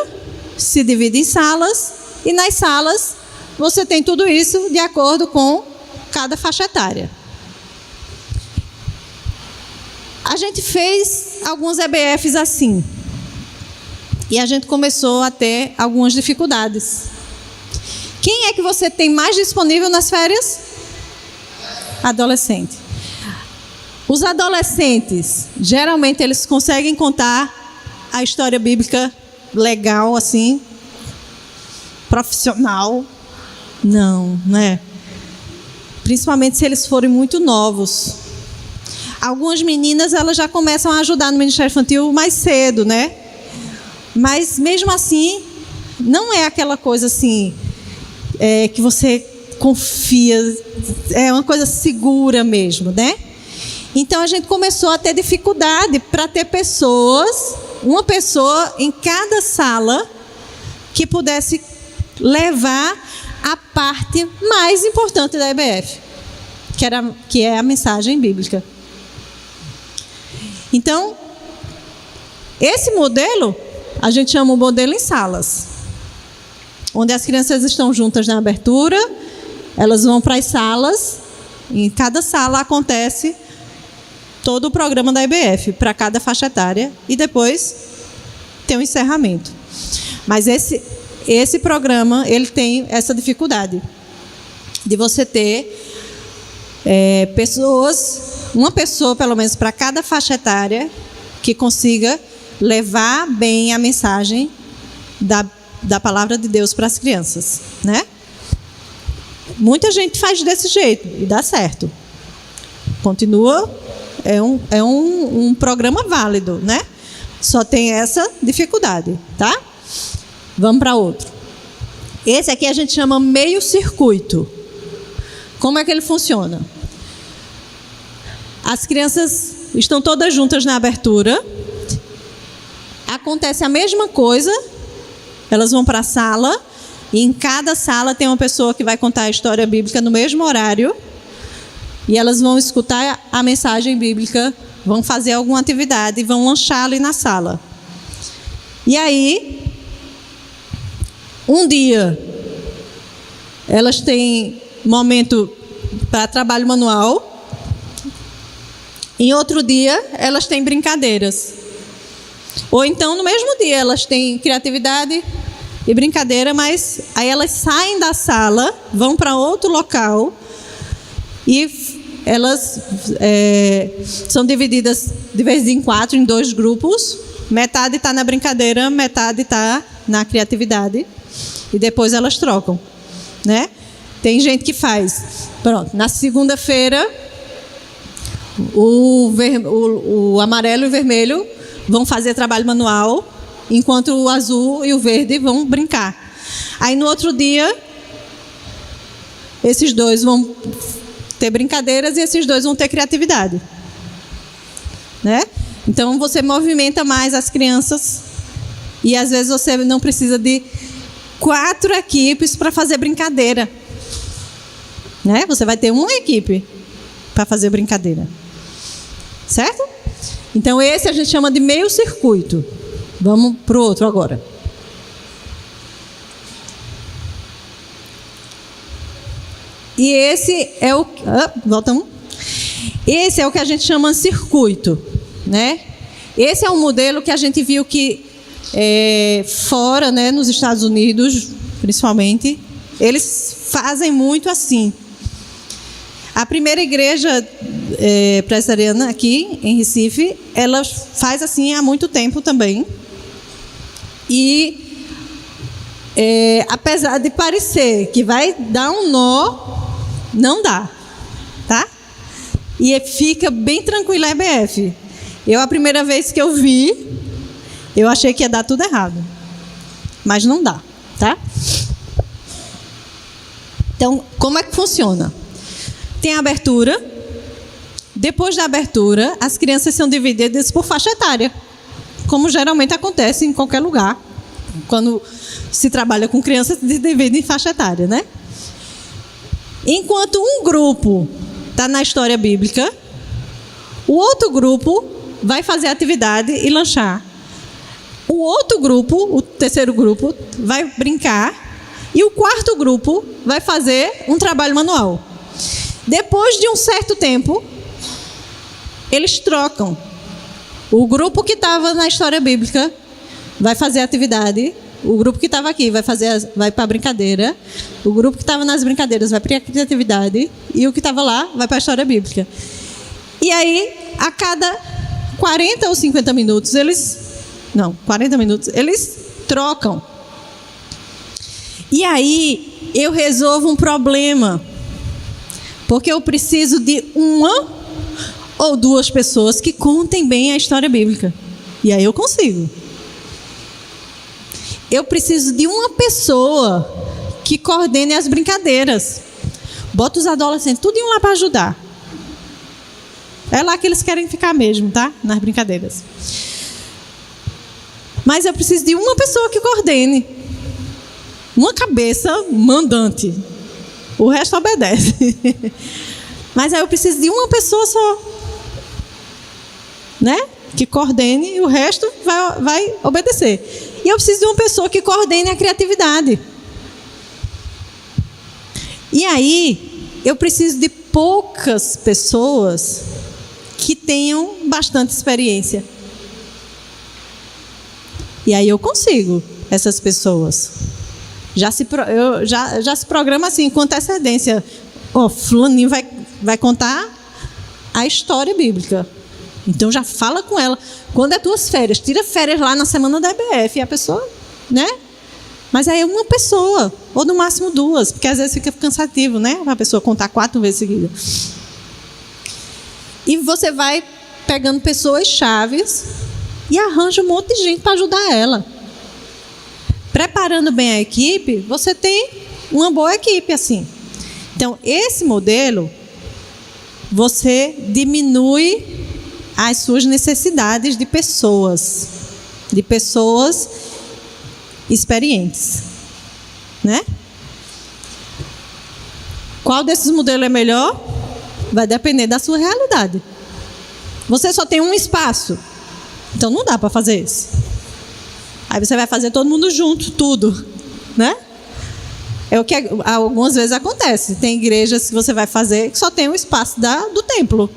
se divide em salas, e nas salas você tem tudo isso de acordo com cada faixa etária. A gente fez alguns EBFs assim. E a gente começou a ter algumas dificuldades. Quem é que você tem mais disponível nas férias? Adolescente. Os adolescentes, geralmente eles conseguem contar a história bíblica legal, assim, profissional? Não, né? Principalmente se eles forem muito novos. Algumas meninas, elas já começam a ajudar no Ministério Infantil mais cedo, né? Mas, mesmo assim, não é aquela coisa assim, que você confia, é uma coisa segura mesmo, né? Então, a gente começou a ter dificuldade para ter pessoas, uma pessoa em cada sala, que pudesse levar a parte mais importante da EBF, que é a mensagem bíblica. Então, esse modelo, a gente chama o modelo em salas, onde as crianças estão juntas na abertura, elas vão para as salas, e em cada sala acontece todo o programa da EBF, para cada faixa etária, e depois tem um encerramento. Mas esse programa, ele tem essa dificuldade de você ter uma pessoa pelo menos para cada faixa etária, que consiga levar bem a mensagem da palavra de Deus para as crianças, né? Muita gente faz desse jeito e dá certo. Continua, é um programa válido, né? Só tem essa dificuldade, tá? Vamos para outro. Esse aqui a gente chama meio circuito. Como é que ele funciona? As crianças estão todas juntas na abertura. Acontece a mesma coisa. Elas vão para a sala. E em cada sala tem uma pessoa que vai contar a história bíblica no mesmo horário. E elas vão escutar a mensagem bíblica, vão fazer alguma atividade e vão lanchar ali na sala. E aí, um dia, elas têm momento para trabalho manual. Em outro dia, elas têm brincadeiras. Ou então, no mesmo dia, elas têm criatividade e brincadeira, mas aí elas saem da sala, vão para outro local e elas são divididas de vez em quatro, em 2 grupos. Metade está na brincadeira, metade está na criatividade. E depois elas trocam, né? Tem gente que faz. Pronto, na segunda-feira, o amarelo e o vermelho vão fazer trabalho manual, enquanto o azul e o verde vão brincar. Aí no outro dia, esses 2 vão ter brincadeiras e esses 2 vão ter criatividade, né? Então você movimenta mais as crianças e às vezes você não precisa de 4 equipes para fazer brincadeira, né? Você vai ter uma equipe para fazer brincadeira, certo? Então esse a gente chama de meio circuito. Vamos para o outro agora. E esse é o... voltamos. Esse é o que a gente chama de circuito, né? Esse é um modelo que a gente viu que fora, né, nos Estados Unidos, principalmente, eles fazem muito assim. A primeira igreja presbiteriana aqui em Recife, ela faz assim há muito tempo também. E apesar de parecer que vai dar um nó, não dá, tá? E fica bem tranquila a EBF. A primeira vez que eu vi, eu achei que ia dar tudo errado. Mas não dá, tá? Então, como é que funciona? Tem a abertura. Depois da abertura, as crianças são divididas por faixa etária, como geralmente acontece em qualquer lugar. Quando se trabalha com crianças, se divide em faixa etária, né? Enquanto um grupo está na história bíblica, o outro grupo vai fazer atividade e lanchar. O outro grupo, o terceiro grupo, vai brincar. E o quarto grupo vai fazer um trabalho manual. Depois de um certo tempo, eles trocam. O grupo que estava na história bíblica vai fazer atividade. O grupo que estava aqui vai para a brincadeira. O grupo que estava nas brincadeiras vai para a criatividade. E o que estava lá vai para a história bíblica. E aí, a cada 40 ou 50 minutos, eles trocam. E aí, eu resolvo um problema. Porque eu preciso de uma ou duas pessoas que contem bem a história bíblica. E aí eu consigo. Eu preciso de uma pessoa que coordene as brincadeiras. Bota os adolescentes tudo lá para ajudar. É lá que eles querem ficar mesmo, tá? Nas brincadeiras. Mas eu preciso de uma pessoa que coordene. Uma cabeça mandante. O resto obedece. Mas aí eu preciso de uma pessoa só. Né? Que coordene e o resto vai obedecer. E eu preciso de uma pessoa que coordene a criatividade. E aí, eu preciso de poucas pessoas que tenham bastante experiência. E aí eu consigo essas pessoas. Já se programa assim, com antecedência. Fulaninho vai contar a história bíblica. Então já fala com ela. Quando é tuas férias, tira férias lá na semana da EBF. E a pessoa, né? Mas aí é uma pessoa, ou no máximo duas, porque às vezes fica cansativo, né? A pessoa contar 4 vezes seguidas. E você vai pegando pessoas chaves e arranja um monte de gente para ajudar ela. Preparando bem a equipe, você tem uma boa equipe assim. Então, esse modelo, você diminui as suas necessidades de pessoas experientes, né? Qual desses modelos é melhor? Vai depender da sua realidade. Você só tem um espaço, então não dá para fazer isso. Aí você vai fazer todo mundo junto, tudo, né? É o que algumas vezes acontece. Tem igrejas que você vai fazer que só tem o espaço do templo.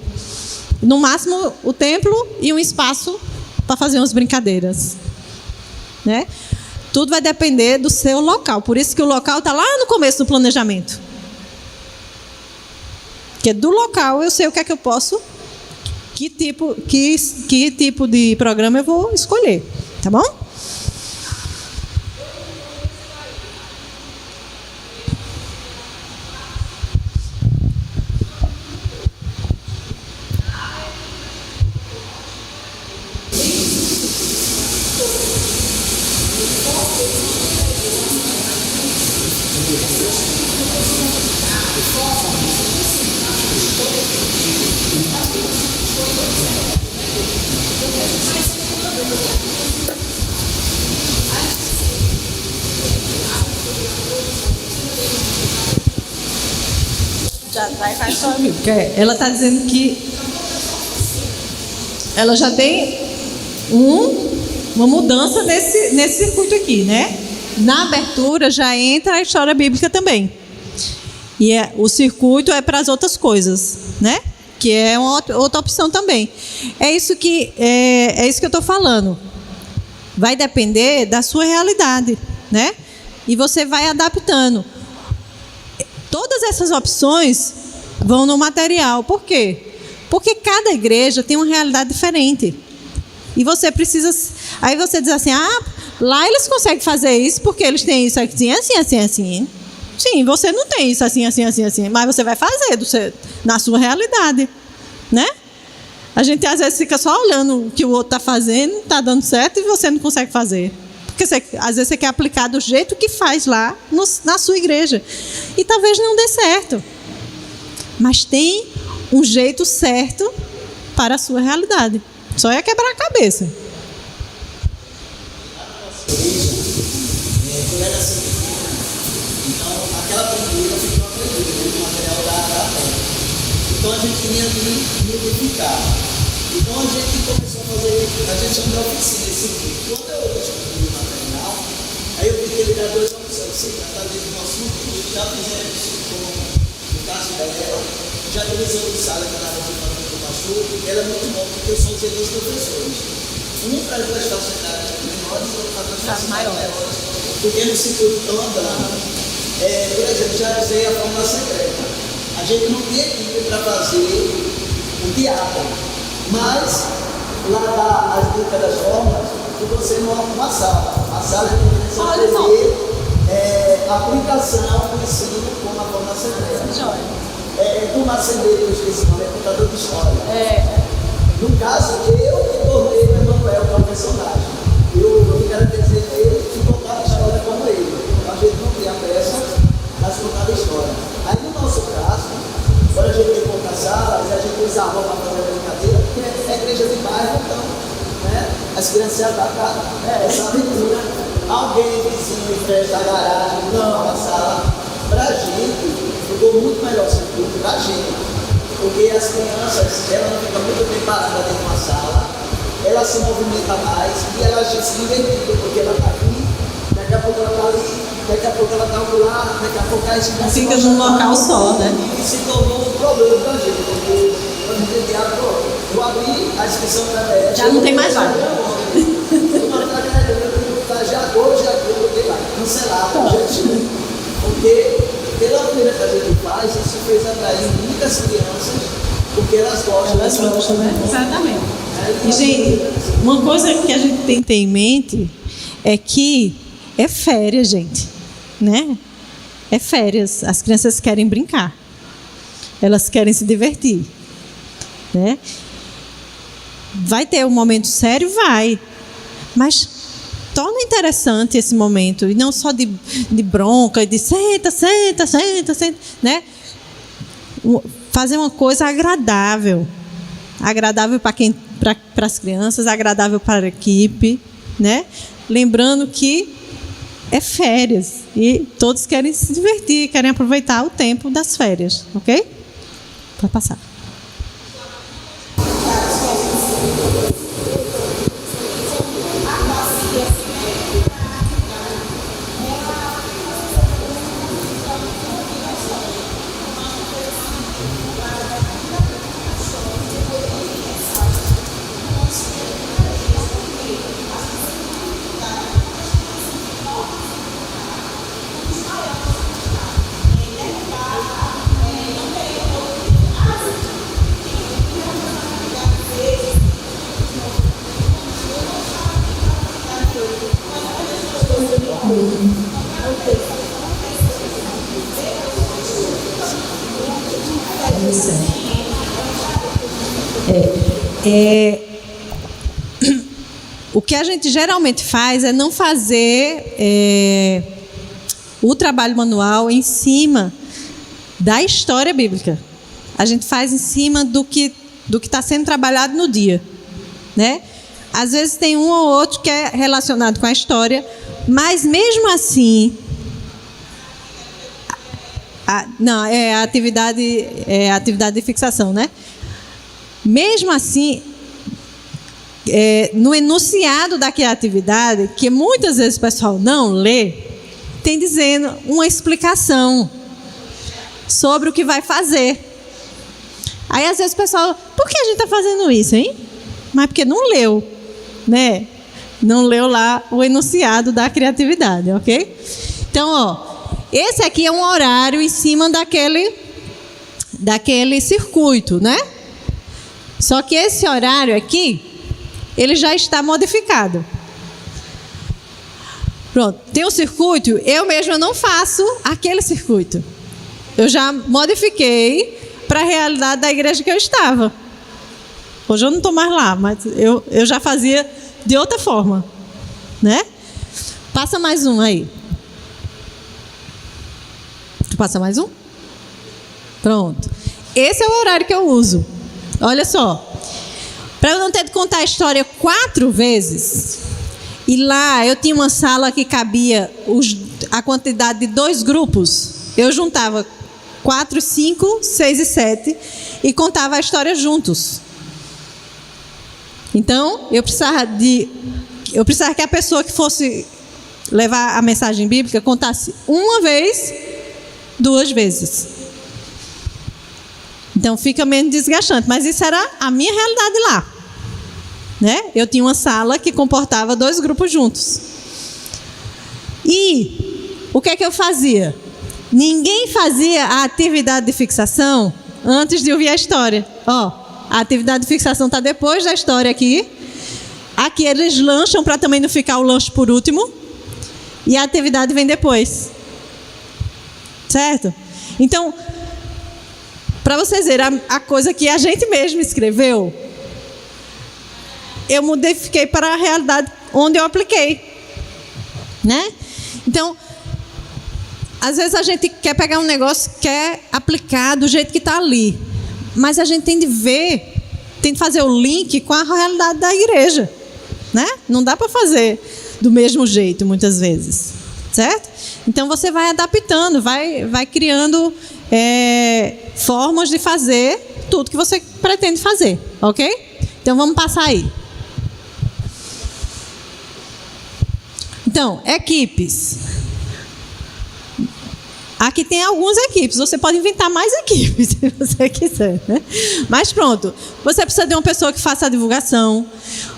No máximo, o templo e um espaço para fazer umas brincadeiras, né? Tudo vai depender do seu local. Por isso que o local está lá no começo do planejamento. Porque do local eu sei o que é que eu posso, que tipo de programa eu vou escolher, tá bom? Já vai para a história bíblica. Ela está dizendo que ela já tem uma mudança nesse circuito aqui, né? Na abertura já entra a história bíblica também. E o circuito é para as outras coisas, né? Que é uma outra opção também. É isso que eu estou falando. Vai depender da sua realidade, né? E você vai adaptando. Todas essas opções vão no material. Por quê? Porque cada igreja tem uma realidade diferente. E você precisa... Aí você diz assim, lá eles conseguem fazer isso porque eles têm isso assim, assim. Sim, você não tem isso assim. Mas você vai fazer na sua realidade, né? A gente às vezes fica só olhando o que o outro está fazendo, está dando certo e você não consegue fazer. Porque às vezes você quer aplicar do jeito que faz lá na sua igreja. E talvez não dê certo. Mas tem um jeito certo para a sua realidade. Só é quebrar a cabeça. Então, aquela pintura ficou aprendida no material da terra. Então, a gente vinha multiplicar. Então, a gente começou a fazer, a gente chama de oficina esse tipo. Quando eu descobri o material, aí eu vi que ele dá 2 opções. Se tratar do nosso grupo, já fizemos isso com o caso dela, já utilizamos o sala que estava falando com o pastor, e ela é muito bom porque são os 2 professores. Um para as facilidades menores e outro para as maiores. Porque no circuito estão andando. Por exemplo, já usei a fórmula secreta. A gente não tinha equipe para fazer o diácono. Mas, lá dá as dicas das formas que você monta uma sala. A sala é a intenção de a aplicação do ensino com a forma assembleia. Do marceneiro, eu esqueci o nome, é contador de história. No caso, eu que tornei o Emanuel para o personagem. Eu quero dizer que ele que contava a história como ele. A gente não cria peça, mas contava a história. Aí no nosso caso, quando a gente conta a sala, a gente usa a roupa para fazer a brincadeira, porque é igreja de bairro, então, né? As crianças da casa, essa aventura. Alguém vizinho empresta a garagem, não a sala. Para a gente, ficou muito melhor esse culto, para a gente. Porque as crianças, elas não ficam muito bem paradas dentro de uma sala, ela se movimenta mais e ela se divertindo, porque ela está aqui, daqui a pouco ela está ali, daqui a pouco ela está lá, daqui a pouco ela fica num local só, né? E se tornou um problema para a gente, porque quando a gente vou abrir a inscrição da BS. Já não tem mais vaga. Já porque vai cancelar, porque pela primeira que a gente faz, isso fez atrair muitas crianças, porque elas gostam. Elas gostam, né? Exatamente. E, gente, uma coisa que a gente tem que ter em mente é que é férias, gente, né? É férias. As crianças querem brincar. Elas querem se divertir, né? Vai ter um momento sério? Vai. Mas torna interessante esse momento, e não só de bronca, de senta, né? Fazer uma coisa agradável para as crianças, agradável para a equipe, né? Lembrando que é férias e todos querem se divertir, querem aproveitar o tempo das férias, ok? Pode passar. O que a gente geralmente faz é não fazer o trabalho manual em cima da história bíblica. A gente faz em cima do que está sendo trabalhado no dia, né? Às vezes tem um ou outro que é relacionado com a história, mas mesmo assim, a atividade de fixação, né? Mesmo assim, no enunciado daquela atividade, que muitas vezes o pessoal não lê, tem dizendo uma explicação sobre o que vai fazer. Aí às vezes o pessoal, por que a gente está fazendo isso, hein? Mas porque não leu, né? Não leu lá o enunciado da criatividade, ok? Então, esse aqui é um horário em cima daquele circuito, né? Só que esse horário aqui, ele já está modificado. Pronto, tem um circuito, eu mesma não faço aquele circuito. Eu já modifiquei para a realidade da igreja que eu estava. Hoje eu não estou mais lá, mas eu já fazia de outra forma, né? Passa mais um aí. Tu passa mais um? Pronto. Esse é o horário que eu uso. Olha só. Para eu não ter de contar a história 4 vezes, e lá eu tinha uma sala que cabia a quantidade de 2 grupos, eu juntava 4, 5, 6 e 7 e contava a história juntos. Então, eu precisava que a pessoa que fosse levar a mensagem bíblica contasse uma vez, 2 vezes. Então, fica menos desgastante. Mas isso era a minha realidade lá, né? Eu tinha uma sala que comportava 2 grupos juntos. E o que é que eu fazia? Ninguém fazia a atividade de fixação antes de ouvir a história. a atividade de fixação está depois da história aqui. Aqui eles lancham para também não ficar o lanche por último. E a atividade vem depois. Certo? Então, para vocês verem, a coisa que a gente mesmo escreveu, eu modifiquei para a realidade onde eu apliquei. Né? Então, às vezes a gente quer pegar um negócio, quer aplicar do jeito que está ali. Mas a gente tem de ver, tem de fazer o link com a realidade da igreja. Né? Não dá para fazer do mesmo jeito, muitas vezes. Certo? Então, você vai adaptando, vai criando formas de fazer tudo que você pretende fazer. Ok? Então, vamos passar aí. Então, equipes. Aqui tem algumas equipes. Você pode inventar mais equipes, se você quiser. Né? Mas pronto. Você precisa de uma pessoa que faça a divulgação.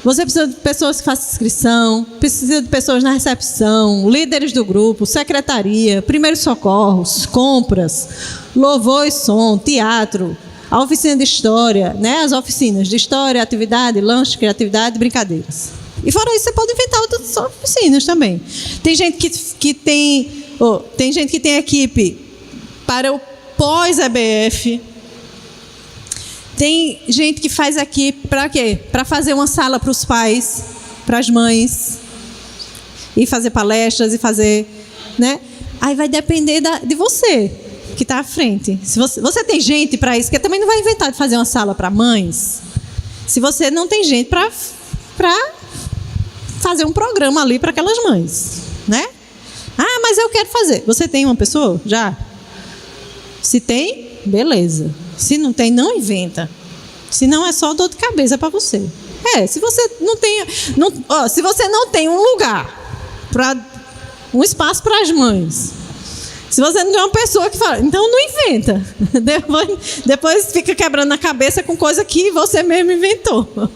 Você precisa de pessoas que façam inscrição. Precisa de pessoas na recepção. Líderes do grupo. Secretaria. Primeiros socorros. Compras. Louvor e som. Teatro. A oficina de história. Né? As oficinas de história, atividade, lanche, criatividade, brincadeiras. E fora isso, você pode inventar outras oficinas também. Tem gente que tem... tem gente que tem equipe para o pós-EBF. Tem gente que faz equipe para quê? Para fazer uma sala para os pais, para as mães, e fazer palestras, e fazer... Né? Aí vai depender de você, que está à frente. Se você tem gente para isso, que também não vai inventar de fazer uma sala para mães, se você não tem gente para fazer um programa ali para aquelas mães. Né? Ah, mas eu quero fazer. Você tem uma pessoa? Já? Se tem, beleza. Se não tem, não inventa. Se não, é só dor de cabeça para você. Se você não tem... se você não tem um lugar, um espaço para as mães, se você não tem uma pessoa que fala, então não inventa. Depois fica quebrando a cabeça com coisa que você mesmo inventou.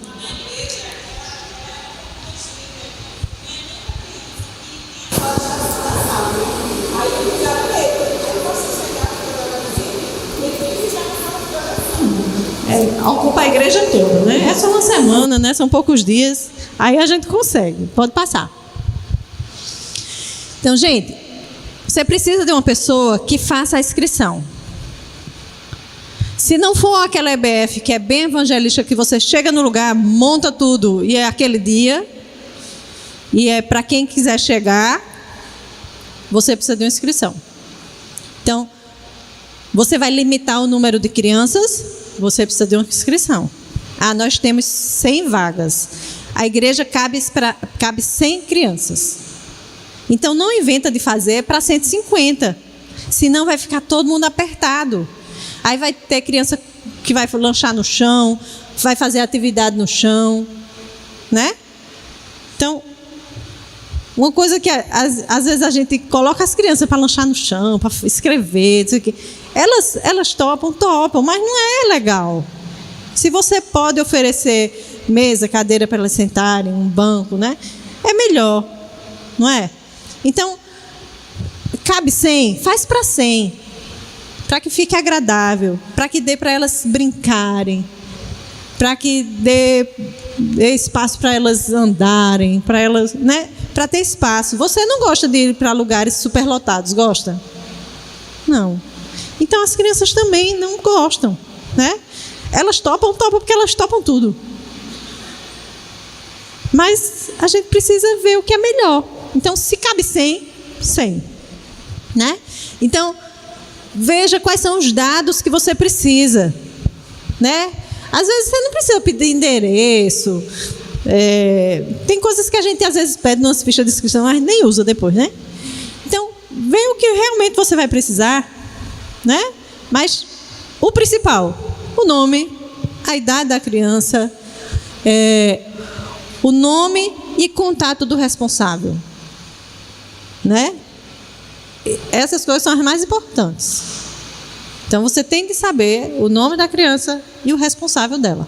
Ocupa a igreja toda, né? É só uma semana, né? São poucos dias. Aí a gente consegue. Pode passar. Então, gente, você precisa de uma pessoa que faça a inscrição. Se não for aquela EBF que é bem evangelística, que você chega no lugar, monta tudo e é aquele dia, e é para quem quiser chegar, você precisa de uma inscrição. Então, você vai limitar o número de crianças, você precisa de uma inscrição. Nós temos 100 vagas. A igreja cabe 100 crianças. Então, não inventa de fazer para 150. Senão vai ficar todo mundo apertado. Aí vai ter criança que vai lanchar no chão, vai fazer atividade no chão. Né? Então, uma coisa que às vezes a gente coloca as crianças para lanchar no chão, para escrever, não sei o quê. Elas topam, mas não é legal. Se você pode oferecer mesa, cadeira para elas sentarem, um banco, né? É melhor, não é? Então, cabe 100, faz para 100, para que fique agradável, para que dê para elas brincarem, para que dê espaço para elas andarem, para elas, né? Para ter espaço. Você não gosta de ir para lugares superlotados, gosta? Não. Então as crianças também não gostam, né? Elas topam porque elas topam tudo. Mas a gente precisa ver o que é melhor. Então, se cabe 100, 100, né? Então, veja quais são os dados que você precisa, né? Às vezes você não precisa pedir endereço. Tem coisas que a gente às vezes pede nas fichas de inscrição, mas nem usa depois, né? Então, vê o que realmente você vai precisar, né? Mas o principal, o nome, a idade da criança, o nome e contato do responsável, né? Essas coisas são as mais importantes. Então, você tem que saber o nome da criança e o responsável dela.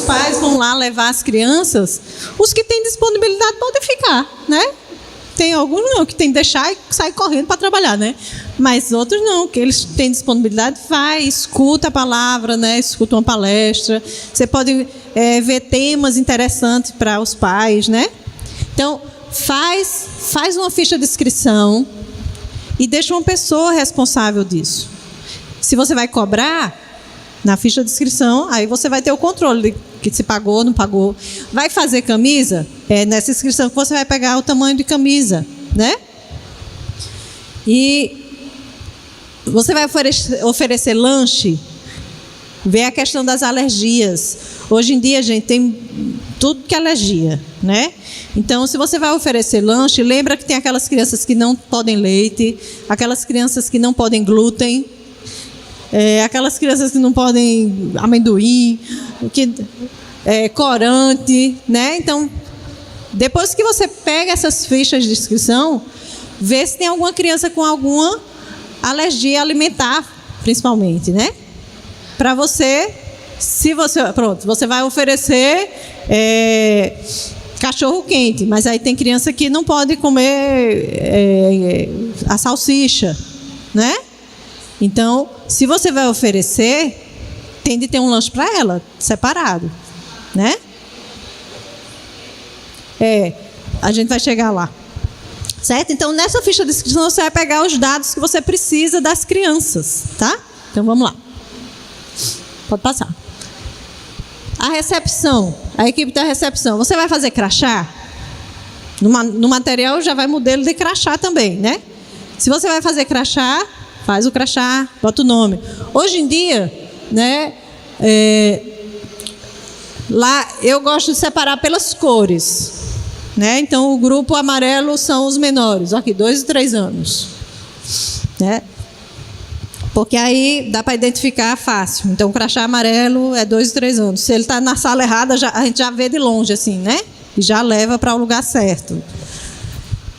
pais vão lá levar as crianças, os que têm disponibilidade podem ficar, né? Tem alguns não, que tem que deixar e sair correndo para trabalhar, né? Mas outros não, que eles têm disponibilidade, vai, escuta a palavra, né? Escuta uma palestra. Você pode ver temas interessantes para os pais, né? Então, faz uma ficha de inscrição e deixa uma pessoa responsável disso. Se você vai cobrar, na ficha de inscrição, aí você vai ter o controle de que se pagou ou não pagou. Vai fazer camisa? É nessa inscrição que você vai pegar o tamanho de camisa, né? E você vai oferecer lanche, ver a questão das alergias. Hoje em dia, gente, tem tudo que é alergia, né? Então, se você vai oferecer lanche, lembra que tem aquelas crianças que não podem leite, aquelas crianças que não podem glúten, aquelas crianças que não podem amendoim, corante, né? Então, depois que você pega essas fichas de inscrição, vê se tem alguma criança com alguma alergia alimentar, principalmente, né? Para você, você vai oferecer cachorro quente, mas aí tem criança que não pode comer a salsicha, né? Então, se você vai oferecer, tem de ter um lanche para ela, separado, né? A gente vai chegar lá, certo? Então, nessa ficha de inscrição, você vai pegar os dados que você precisa das crianças, tá? Então, vamos lá. Pode passar. A recepção, a equipe da recepção. Você vai fazer crachá? No material já vai modelo de crachá também, né? Se você vai fazer crachá, faz o crachá, bota o nome. Hoje em dia, né, lá eu gosto de separar pelas cores, né? Então, o grupo amarelo são os menores, aqui, 2 e 3 anos, né? Porque aí dá para identificar fácil. Então, o crachá amarelo é 2 e 3 anos. Se ele está na sala errada, a gente já vê de longe, assim, né? E já leva para o lugar certo,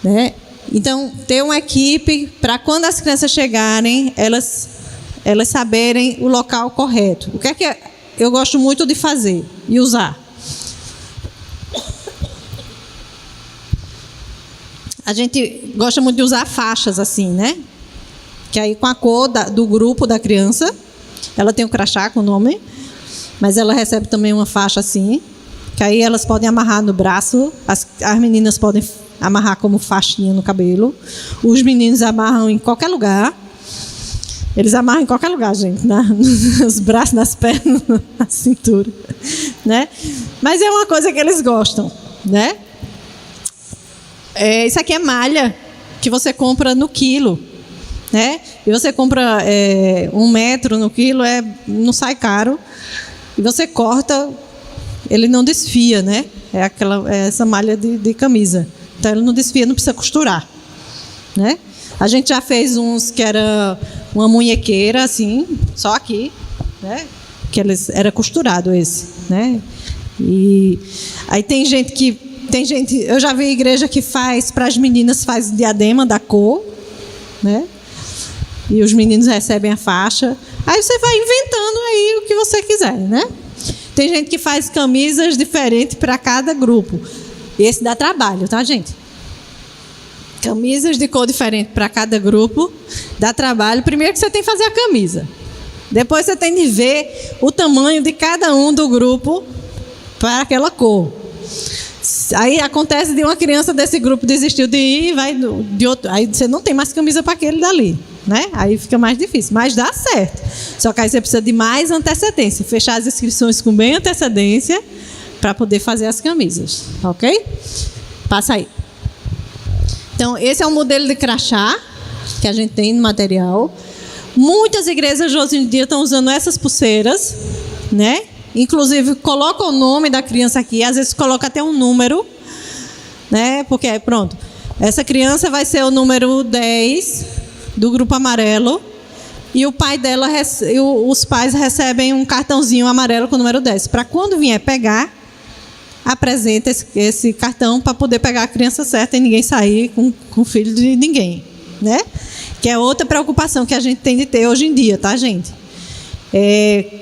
né? Então, ter uma equipe para quando as crianças chegarem, elas saberem o local correto. O que é que eu gosto muito de fazer e usar? A gente gosta muito de usar faixas assim, né? Que aí com a cor do grupo da criança, ela tem o crachá com o nome, mas ela recebe também uma faixa assim, que aí elas podem amarrar no braço, as meninas podem amarrar como faixinha no cabelo, os meninos amarram em qualquer lugar. Eles amarram em qualquer lugar, gente, nos braços, nas pernas, na cintura, né? Mas é uma coisa que eles gostam, né? Isso aqui é malha que você compra no quilo, né? E você compra 1 metro no quilo, não sai caro. E você corta, ele não desfia, né? Essa malha de camisa. Então, ele não desfia, não precisa costurar, né? A gente já fez uns que era uma munhequeira, assim, só aqui, né? Que era costurado esse, né? E aí tem gente, eu já vi igreja que faz, para as meninas faz diadema da cor, né? E os meninos recebem a faixa. Aí você vai inventando aí o que você quiser, né? Tem gente que faz camisas diferentes para cada grupo. Esse dá trabalho, tá, gente? Camisas de cor diferente para cada grupo dá trabalho. Primeiro que você tem que fazer a camisa. Depois você tem de ver o tamanho de cada um do grupo para aquela cor. Aí acontece de uma criança desse grupo desistiu de ir e vai de outro. Aí você não tem mais camisa para aquele dali, né? Aí fica mais difícil, mas dá certo. Só que aí você precisa de mais antecedência, fechar as inscrições com bem antecedência para poder fazer as camisas, ok? Passa aí. Então, esse é um modelo de crachá que a gente tem no material. Muitas igrejas hoje em dia estão usando essas pulseiras, né? Inclusive, coloca o nome da criança aqui, às vezes coloca até um número, né? Porque, pronto, essa criança vai ser o número 10 do grupo amarelo e o pai dela, os pais recebem um cartãozinho amarelo com o número 10. Para quando vier pegar, apresenta esse cartão para poder pegar a criança certa e ninguém sair com o filho de ninguém, né? Que é outra preocupação que a gente tem de ter hoje em dia, tá, gente?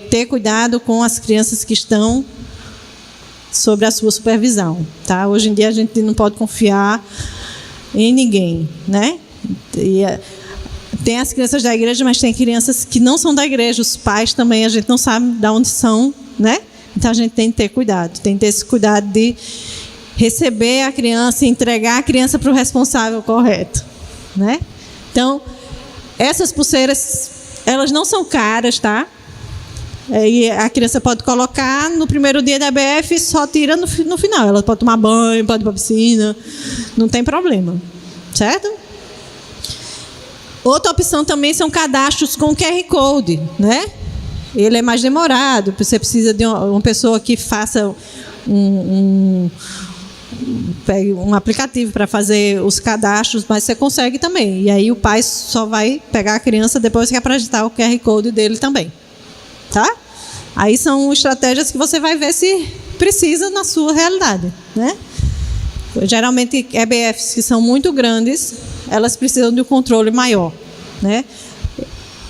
Ter cuidado com as crianças que estão sobre a sua supervisão, tá? Hoje em dia a gente não pode confiar em ninguém, né? Tem as crianças da igreja, mas tem crianças que não são da igreja, os pais também, a gente não sabe de onde são, né? Então a gente tem que ter cuidado, tem que ter esse cuidado de receber a criança e entregar a criança para o responsável correto, né? Então, essas pulseiras, elas não são caras, tá? E a criança pode colocar no primeiro dia da EBF e só tira no final. Ela pode tomar banho, pode ir para a piscina, não tem problema, certo? Outra opção também são cadastros com QR Code, né? Ele é mais demorado, você precisa de uma pessoa que faça pegue um aplicativo para fazer os cadastros, mas você consegue também. E aí o pai só vai pegar a criança depois que apresentar o QR Code dele também. Tá? Aí são estratégias que você vai ver se precisa na sua realidade, né? Geralmente, EBFs que são muito grandes, elas precisam de um controle maior, né?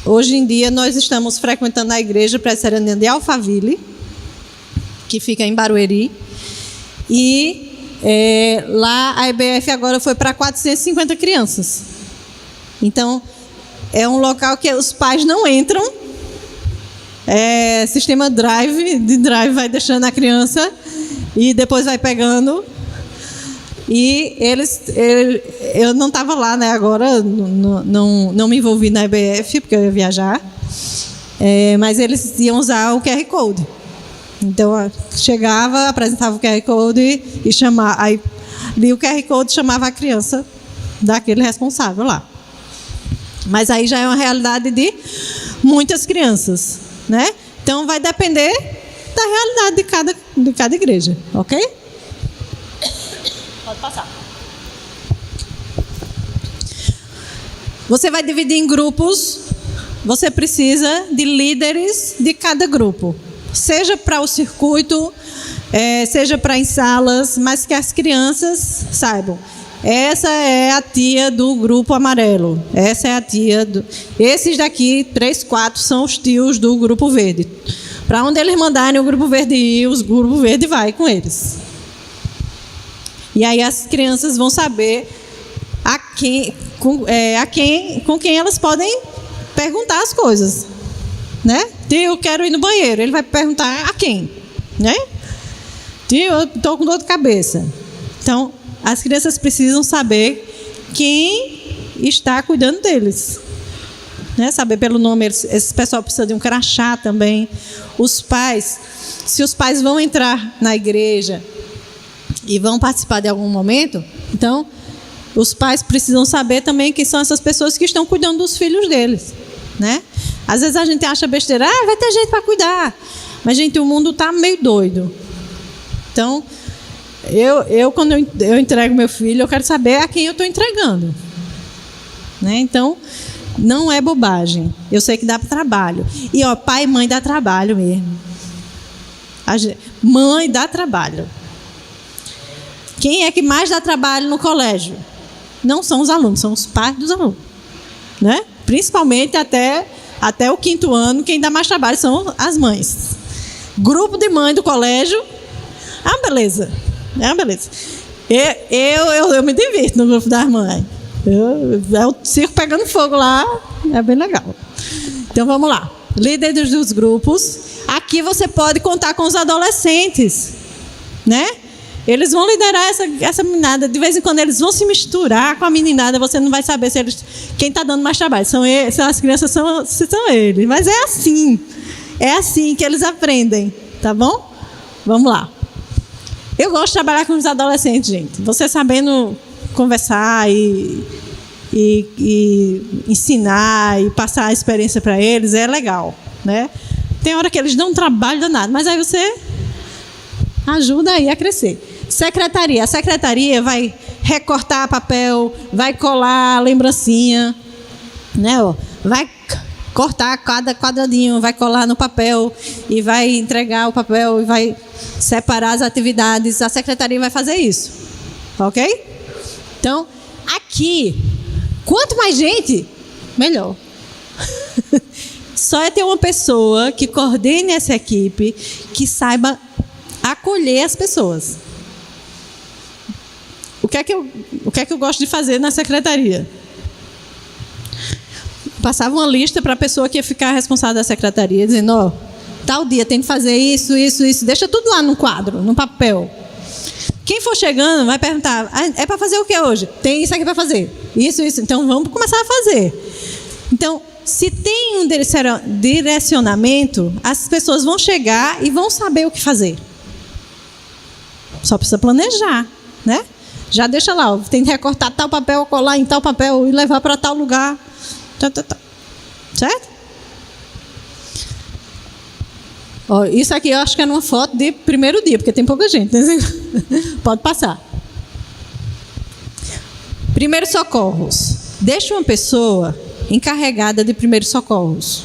Hoje em dia, nós estamos frequentando a igreja presbiteriana de Alphaville, que fica em Barueri, e lá a EBF agora foi para 450 crianças. Então, é um local que os pais não entram. Sistema drive vai deixando a criança e depois vai pegando. E eu não estava lá, né? Agora não me envolvi na EBF porque eu ia viajar, mas eles iam usar o QR Code. Então chegava, apresentava o QR Code e chamava, aí o QR Code chamava a criança daquele responsável lá. Mas aí já é uma realidade de muitas crianças, né? Então vai depender da realidade de cada igreja, ok? Pode passar. Você vai dividir em grupos. Você precisa de líderes de cada grupo, seja para o circuito, seja para em salas, mas que as crianças saibam. Essa é a tia do grupo amarelo. Essa é a tia do... Esses daqui, 3, 4, são os tios do grupo verde. Para onde eles mandarem o grupo verde ir, o grupo verde vai com eles. E aí as crianças vão saber com quem elas podem perguntar as coisas, né? Tio, eu quero ir no banheiro. Ele vai perguntar a quem, né? Tio, eu estou com dor de cabeça. Então, as crianças precisam saber quem está cuidando deles, né? Saber pelo nome. Esse pessoal precisa de um crachá também. Os pais, se os pais vão entrar na igreja e vão participar de algum momento, então os pais precisam saber também quem são essas pessoas que estão cuidando dos filhos deles, né? Às vezes a gente acha besteira, vai ter gente para cuidar, mas gente, o mundo está meio doido. Então quando eu entrego meu filho, eu quero saber a quem eu estou entregando, né? Então não é bobagem. Eu sei que dá trabalho. E pai e mãe dá trabalho mesmo. Mãe dá trabalho. Quem é que mais dá trabalho no colégio? Não são os alunos, são os pais dos alunos, né? Principalmente até o 5º ano, quem dá mais trabalho são as mães. Grupo de mãe do colégio, é uma beleza. Eu me divirto no grupo das mães. É o circo pegando fogo lá, é bem legal. Então vamos lá. Líderes dos grupos. Aqui você pode contar com os adolescentes, né? Eles vão liderar essa meninada. De vez em quando eles vão se misturar com a meninada. Você não vai saber quem está dando mais trabalho. São as crianças, são eles. Mas é assim. É assim que eles aprendem. Tá bom? Vamos lá. Eu gosto de trabalhar com os adolescentes, gente. Você sabendo conversar e ensinar e passar a experiência para eles é legal, né? Tem hora que eles dão um trabalho danado, mas aí você ajuda aí a crescer. Secretaria. A secretaria vai recortar papel, vai colar a lembrancinha, né? Vai cortar cada quadradinho, vai colar no papel e vai entregar o papel e vai separar as atividades. A secretaria vai fazer isso, ok? Então, aqui, quanto mais gente, melhor. Só é ter uma pessoa que coordene essa equipe, que saiba acolher as pessoas. O que é que eu gosto de fazer na secretaria? Passava uma lista para a pessoa que ia ficar responsável da secretaria, dizendo, ó, tal dia tem que fazer isso, isso, isso. Deixa tudo lá no quadro, no papel. Quem for chegando vai perguntar, é para fazer o que hoje? Tem isso aqui para fazer. Isso, isso. Então, vamos começar a fazer. Então, se tem um direcionamento, as pessoas vão chegar e vão saber o que fazer. Só precisa planejar, né? Já deixa lá, ó, tem que recortar tal papel, colar em tal papel e levar para tal lugar. Certo? Ó, isso aqui eu acho que é uma foto de primeiro dia, porque tem pouca gente, né? Pode passar. Primeiros socorros. Deixa uma pessoa encarregada de primeiros socorros.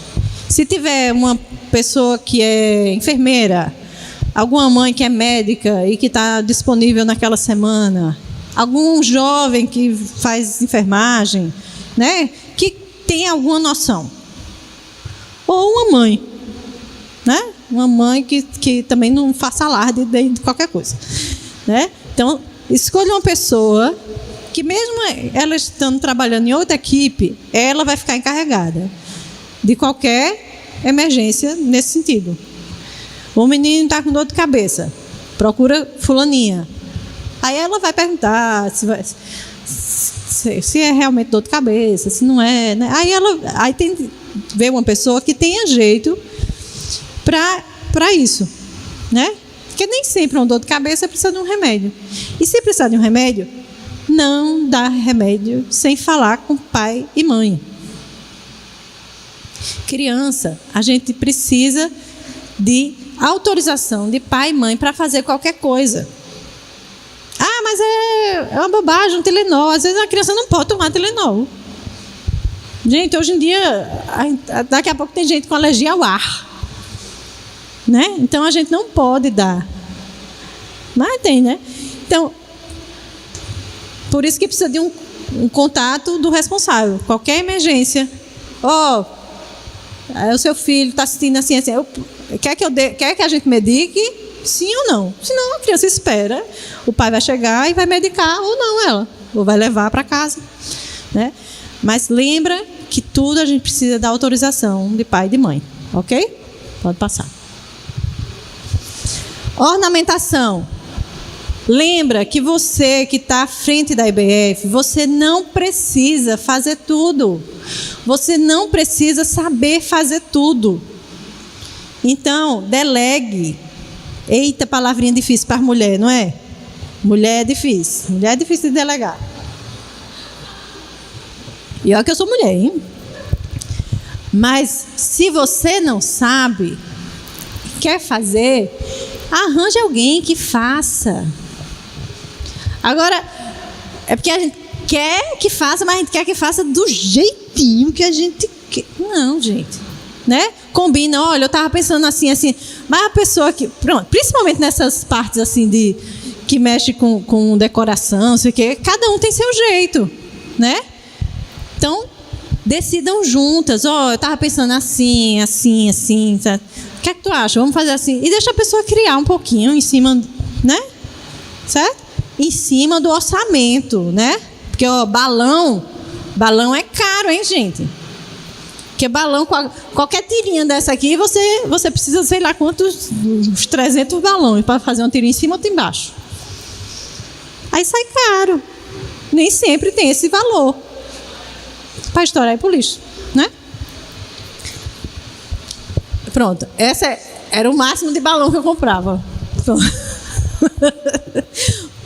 Se tiver uma pessoa que é enfermeira, alguma mãe que é médica e que está disponível naquela semana, algum jovem que faz enfermagem, né, que tem alguma noção. Ou uma mãe, né? Uma mãe que também não faça alarde de qualquer coisa, né? Então, escolha uma pessoa que, mesmo ela estando trabalhando em outra equipe, ela vai ficar encarregada de qualquer emergência nesse sentido. O menino está com dor de cabeça, procura fulaninha. Aí ela vai perguntar se é realmente dor de cabeça, se não é, né? Aí tem que ver uma pessoa que tenha jeito para isso, né? Porque nem sempre uma dor de cabeça precisa de um remédio. E se precisar de um remédio, não dá remédio sem falar com pai e mãe. Criança, a gente precisa de autorização de pai e mãe para fazer qualquer coisa. Ah, mas é uma bobagem, um Telenol. Às vezes a criança não pode tomar Telenol. Gente, hoje em dia, daqui a pouco tem gente com alergia ao ar, né? Então a gente não pode dar. Mas tem, né? Então, por isso que precisa de um contato do responsável. Qualquer emergência. O seu filho está assistindo assim, assim. Quer que a gente medique? Sim ou não? Senão a criança espera. O pai vai chegar e vai medicar ou não ela. Ou vai levar para casa, né? Mas lembra que tudo a gente precisa da autorização de pai e de mãe. Ok? Pode passar. Ornamentação. Lembra que você que está à frente da IBF, você não precisa fazer tudo. Você não precisa saber fazer tudo. Então, delegue. Eita, palavrinha difícil para mulher, não é? Mulher é difícil. Mulher é difícil de delegar. E olha que eu sou mulher, hein? Mas se você não sabe, quer fazer, arranje alguém que faça. Agora, é porque a gente quer que faça, mas a gente quer que faça do jeitinho que a gente quer. Não, gente. Né? Combina, olha, eu estava pensando assim, assim. Mas a pessoa que... Pronto, principalmente nessas partes assim que mexe com decoração, não sei o quê, cada um tem seu jeito, né? Então, decidam juntas. Eu estava pensando assim, assim, assim. Sabe? O que é que tu acha? Vamos fazer assim. E deixa a pessoa criar um pouquinho em cima, né? Certo? Em cima do orçamento, né? Porque, balão é caro, hein, gente? Porque balão, qualquer tirinha dessa aqui, você precisa, sei lá quantos, uns 300 balões para fazer uma tirinha em cima ou outra embaixo. Aí sai caro. Nem sempre tem esse valor. Para estourar e para o lixo, né? Pronto, era o máximo de balão que eu comprava.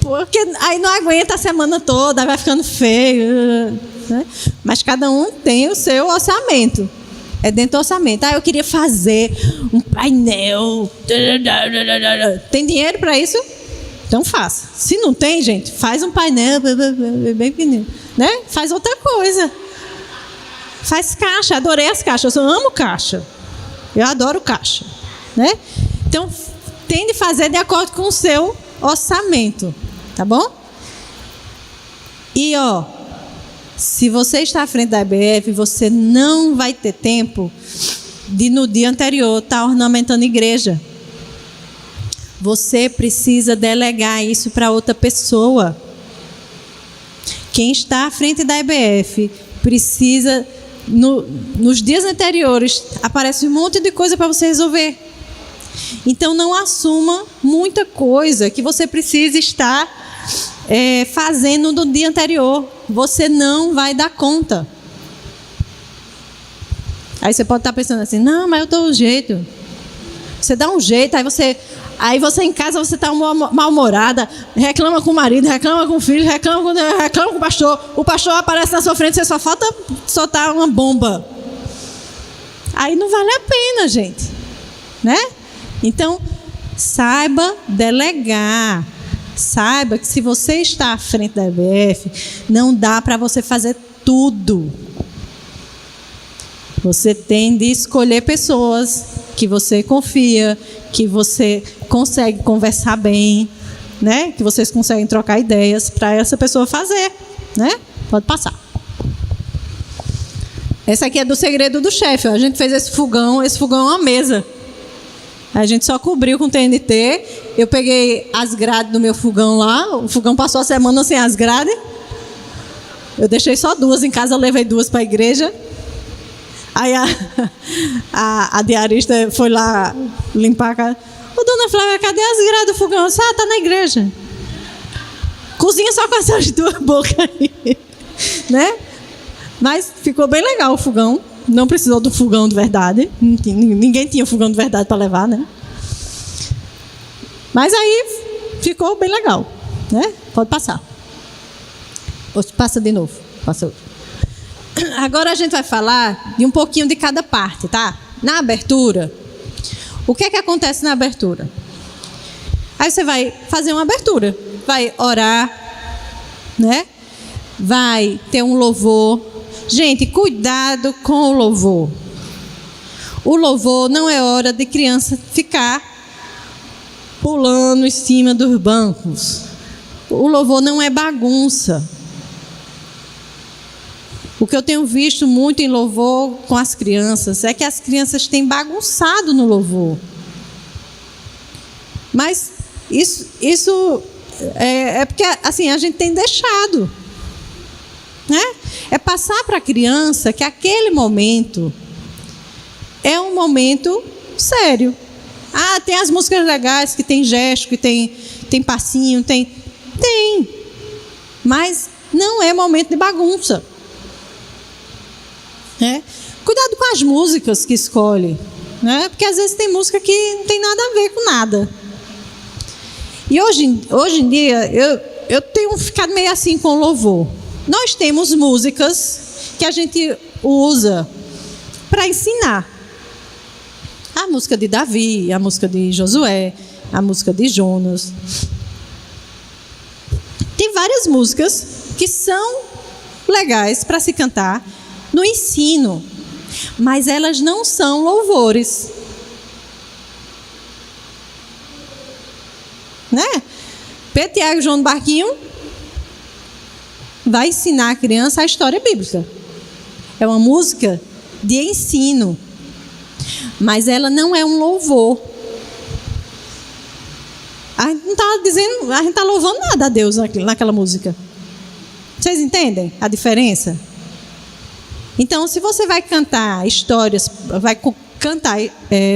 Porque aí não aguenta a semana toda, vai ficando feio, né? Mas cada um tem o seu orçamento. É dentro do orçamento. Eu queria fazer um painel. Tem dinheiro para isso? Então faça. Se não tem, gente, faz um painel bem pequenininho, né? Faz outra coisa. Faz caixa, adorei as caixas, eu amo caixa. Eu adoro caixa, né? Então, tem de fazer de acordo com o seu orçamento, tá bom? E, se você está à frente da IBF, você não vai ter tempo de, no dia anterior, estar ornamentando a igreja. Você precisa delegar isso para outra pessoa. Quem está à frente da EBF precisa, nos dias anteriores, aparece um monte de coisa para você resolver. Então, não assuma muita coisa que você precisa estar fazendo no dia anterior. Você não vai dar conta. Aí você pode estar pensando assim, não, mas eu dou um jeito. Você dá um jeito, aí você em casa você está mal-humorada, reclama com o marido, reclama com o filho, reclama com o pastor. O pastor aparece na sua frente, você só falta soltar uma bomba. Aí não vale a pena, gente. Né? Então, saiba delegar. Saiba que se você está à frente da EBF, não dá para você fazer tudo. Você tem de escolher pessoas que você confia, que você consegue conversar bem, né? Que vocês conseguem trocar ideias para essa pessoa fazer, né? Pode passar. Essa aqui é do segredo do chefe. A gente fez esse fogão é uma mesa. A gente só cobriu com TNT. Eu peguei as grades do meu fogão lá. O fogão passou a semana sem as grades. Eu deixei só 2 em casa, eu levei 2 para a igreja. Aí a diarista foi lá limpar a casa. Ô, dona Flávia, cadê as grades do fogão? Eu disse, tá na igreja. Cozinha só com essas 2 bocas aí. Né? Mas ficou bem legal o fogão. Não precisou do fogão de verdade. Ninguém tinha fogão de verdade para levar, né? Mas aí ficou bem legal. Né? Pode passar. Passa de novo. Passa outro. Agora a gente vai falar de um pouquinho de cada parte, tá? Na abertura, o que é que acontece na abertura? Aí você vai fazer uma abertura, vai orar, né? Vai ter um louvor. Gente, cuidado com o louvor. O louvor não é hora de criança ficar pulando em cima dos bancos. O louvor não é bagunça. O que eu tenho visto muito em louvor com as crianças é que as crianças têm bagunçado no louvor. Mas isso é porque assim, a gente tem deixado. Né? É passar para a criança que aquele momento é um momento sério. Ah, tem as músicas legais, que tem gesto, que tem passinho, tem. Mas não é momento de bagunça. Né? Cuidado com as músicas que escolhe, né? Porque às vezes tem música que não tem nada a ver com nada. E hoje em dia eu tenho ficado meio assim com o louvor. Nós temos músicas que a gente usa para ensinar. A música de Davi, a música de Josué, a música de Jonas. Tem várias músicas que são legais para se cantar no ensino, mas elas não são louvores. Né? Pedro, Tiago e João do Barquinho vai ensinar a criança a história bíblica. É uma música de ensino, mas ela não é um louvor. A gente não está dizendo, a gente está louvando nada a Deus naquela música. Vocês entendem a diferença? Então, se você vai cantar histórias, vai cantar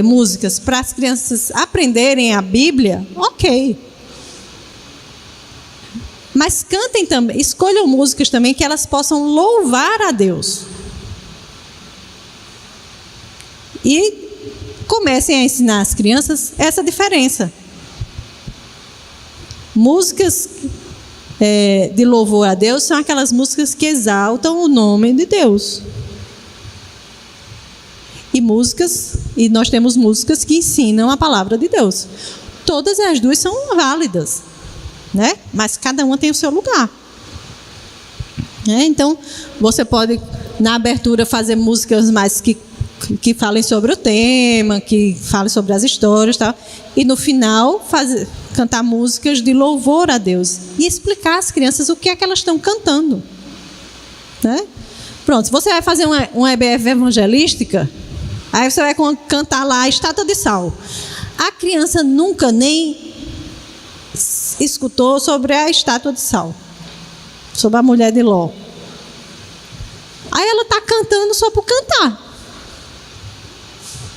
músicas para as crianças aprenderem a Bíblia, ok. Mas cantem também, escolham músicas também que elas possam louvar a Deus. E comecem a ensinar às crianças essa diferença. Músicas de louvor a Deus são aquelas músicas que exaltam o nome de Deus. E nós temos músicas que ensinam a palavra de Deus. Todas as duas são válidas, né? Mas cada uma tem o seu lugar. Então, você pode, na abertura, fazer músicas mais que falem sobre o tema, que falem sobre as histórias e tal. E no final, cantar músicas de louvor a Deus. E explicar às crianças o que é que elas estão cantando. Né? Pronto, se você vai fazer uma EBF evangelística, aí você vai cantar lá a Estátua de Sal. A criança nunca nem escutou sobre a estátua de sal, sobre a mulher de Ló. Aí ela está cantando só por cantar,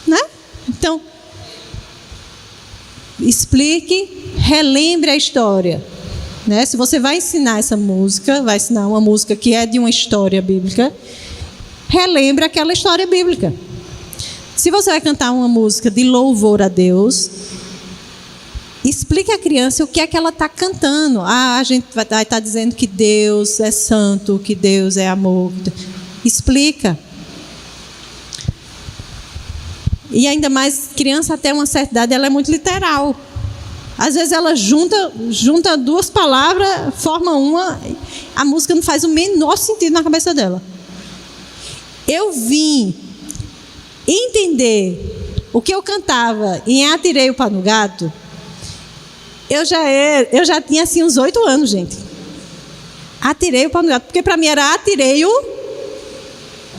né? Então, explique, relembre a história, né? Se você vai ensinar essa música, vai ensinar uma música que é de uma história bíblica, relembre aquela história bíblica. Se você vai cantar uma música de louvor a Deus, explique à criança o que é que ela está cantando. A gente vai estar dizendo que Deus é santo, que Deus é amor. Explica. E ainda mais, criança até uma certa idade, ela é muito literal. Às vezes ela junta duas palavras, forma uma, a música não faz o menor sentido na cabeça dela. Eu vim entender o que eu cantava em Atirei o Pau no Gato, eu já tinha assim uns 8 anos, gente. Atirei o pau no gato, porque para mim era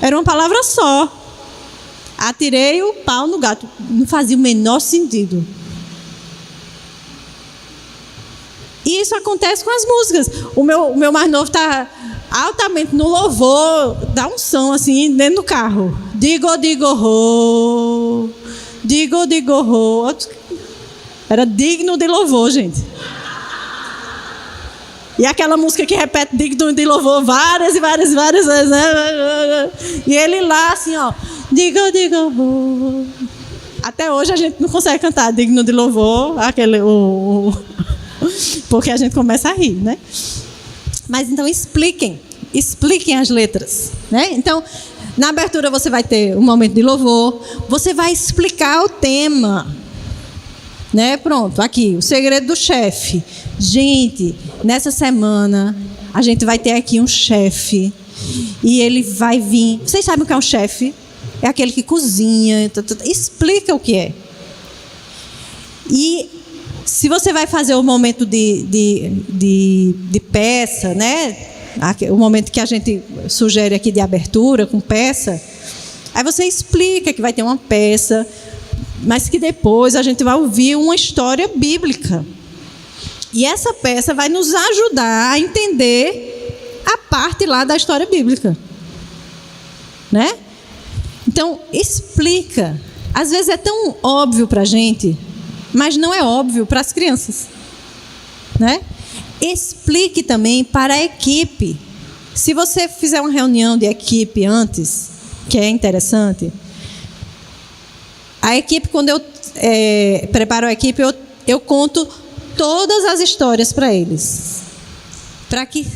era uma palavra só. Atirei o pau no gato. Não fazia o menor sentido. E isso acontece com as músicas. O meu mais novo está altamente no louvor, dá um som assim dentro do carro. Digo, digo, ho. Digo, digo, ho. Era digno de louvor, gente. E aquela música que repete digno de louvor várias e várias vezes, né? E ele lá assim, ó. Digo, digo, ho. Até hoje a gente não consegue cantar digno de louvor, porque a gente começa a rir, né? Mas então expliquem as letras, né? Então, na abertura você vai ter um momento de louvor, você vai explicar o tema, né? Pronto, aqui, o segredo do chefe. Gente, nessa semana a gente vai ter aqui um chefe e ele vai vir. Vocês sabem o que é um chefe? É aquele que cozinha. Explica o que é. E se você vai fazer o momento de peça, né? O momento que a gente sugere aqui de abertura com peça, aí você explica que vai ter uma peça, mas que depois a gente vai ouvir uma história bíblica. E essa peça vai nos ajudar a entender a parte lá da história bíblica, né? Então, explica. Às vezes é tão óbvio para a gente, mas não é óbvio para as crianças, né? Explique também para a equipe. Se você fizer uma reunião de equipe antes, que é interessante, a equipe, quando eu preparo a equipe, eu conto todas as histórias para eles, para que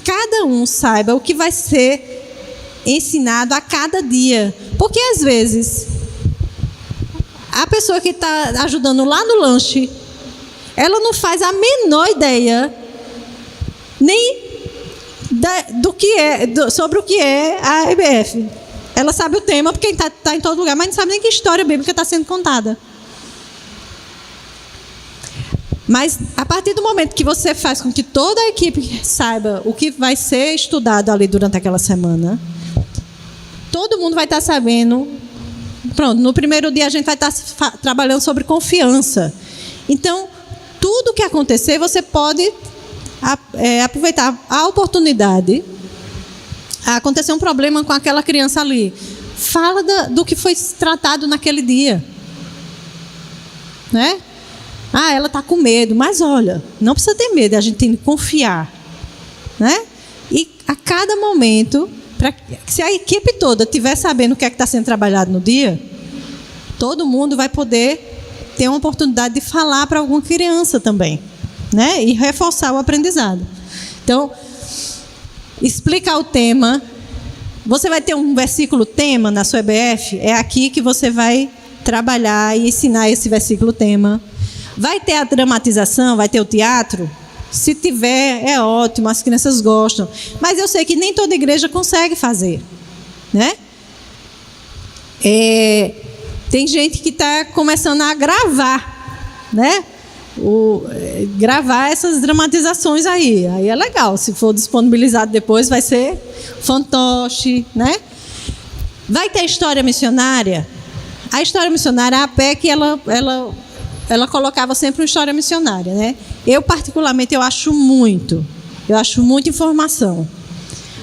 cada um saiba o que vai ser ensinado a cada dia. Porque, às vezes, a pessoa que está ajudando lá no lanche, ela não faz a menor ideia nem sobre o que é a EBF. Ela sabe o tema porque está em todo lugar, mas não sabe nem que história bíblica está sendo contada. Mas, a partir do momento que você faz com que toda a equipe saiba o que vai ser estudado ali durante aquela semana, todo mundo vai estar sabendo. Pronto, no primeiro dia a gente vai estar trabalhando sobre confiança. Então, tudo que acontecer, você pode aproveitar a oportunidade. Aconteceu um problema com aquela criança ali. Fala do que foi tratado naquele dia. Né? Ah, ela está com medo, mas olha, não precisa ter medo, a gente tem que confiar, né? E a cada momento, se a equipe toda estiver sabendo o que é que está sendo trabalhado no dia, todo mundo vai poder ter uma oportunidade de falar para alguma criança também, né? E reforçar o aprendizado. Então, explicar o tema. Você vai ter um versículo tema na sua EBF, é aqui que você vai trabalhar e ensinar esse versículo tema. Vai ter a dramatização, vai ter o teatro. Se tiver, é ótimo, as crianças gostam. Mas eu sei que nem toda igreja consegue fazer, né? Tem gente que está começando a gravar, né? Gravar essas dramatizações aí. Aí é legal. Se for disponibilizado depois, vai ser fantoche, né? Vai ter história missionária. A história missionária, a PEC, ela colocava sempre uma história missionária, né? Eu, particularmente, eu acho muita informação.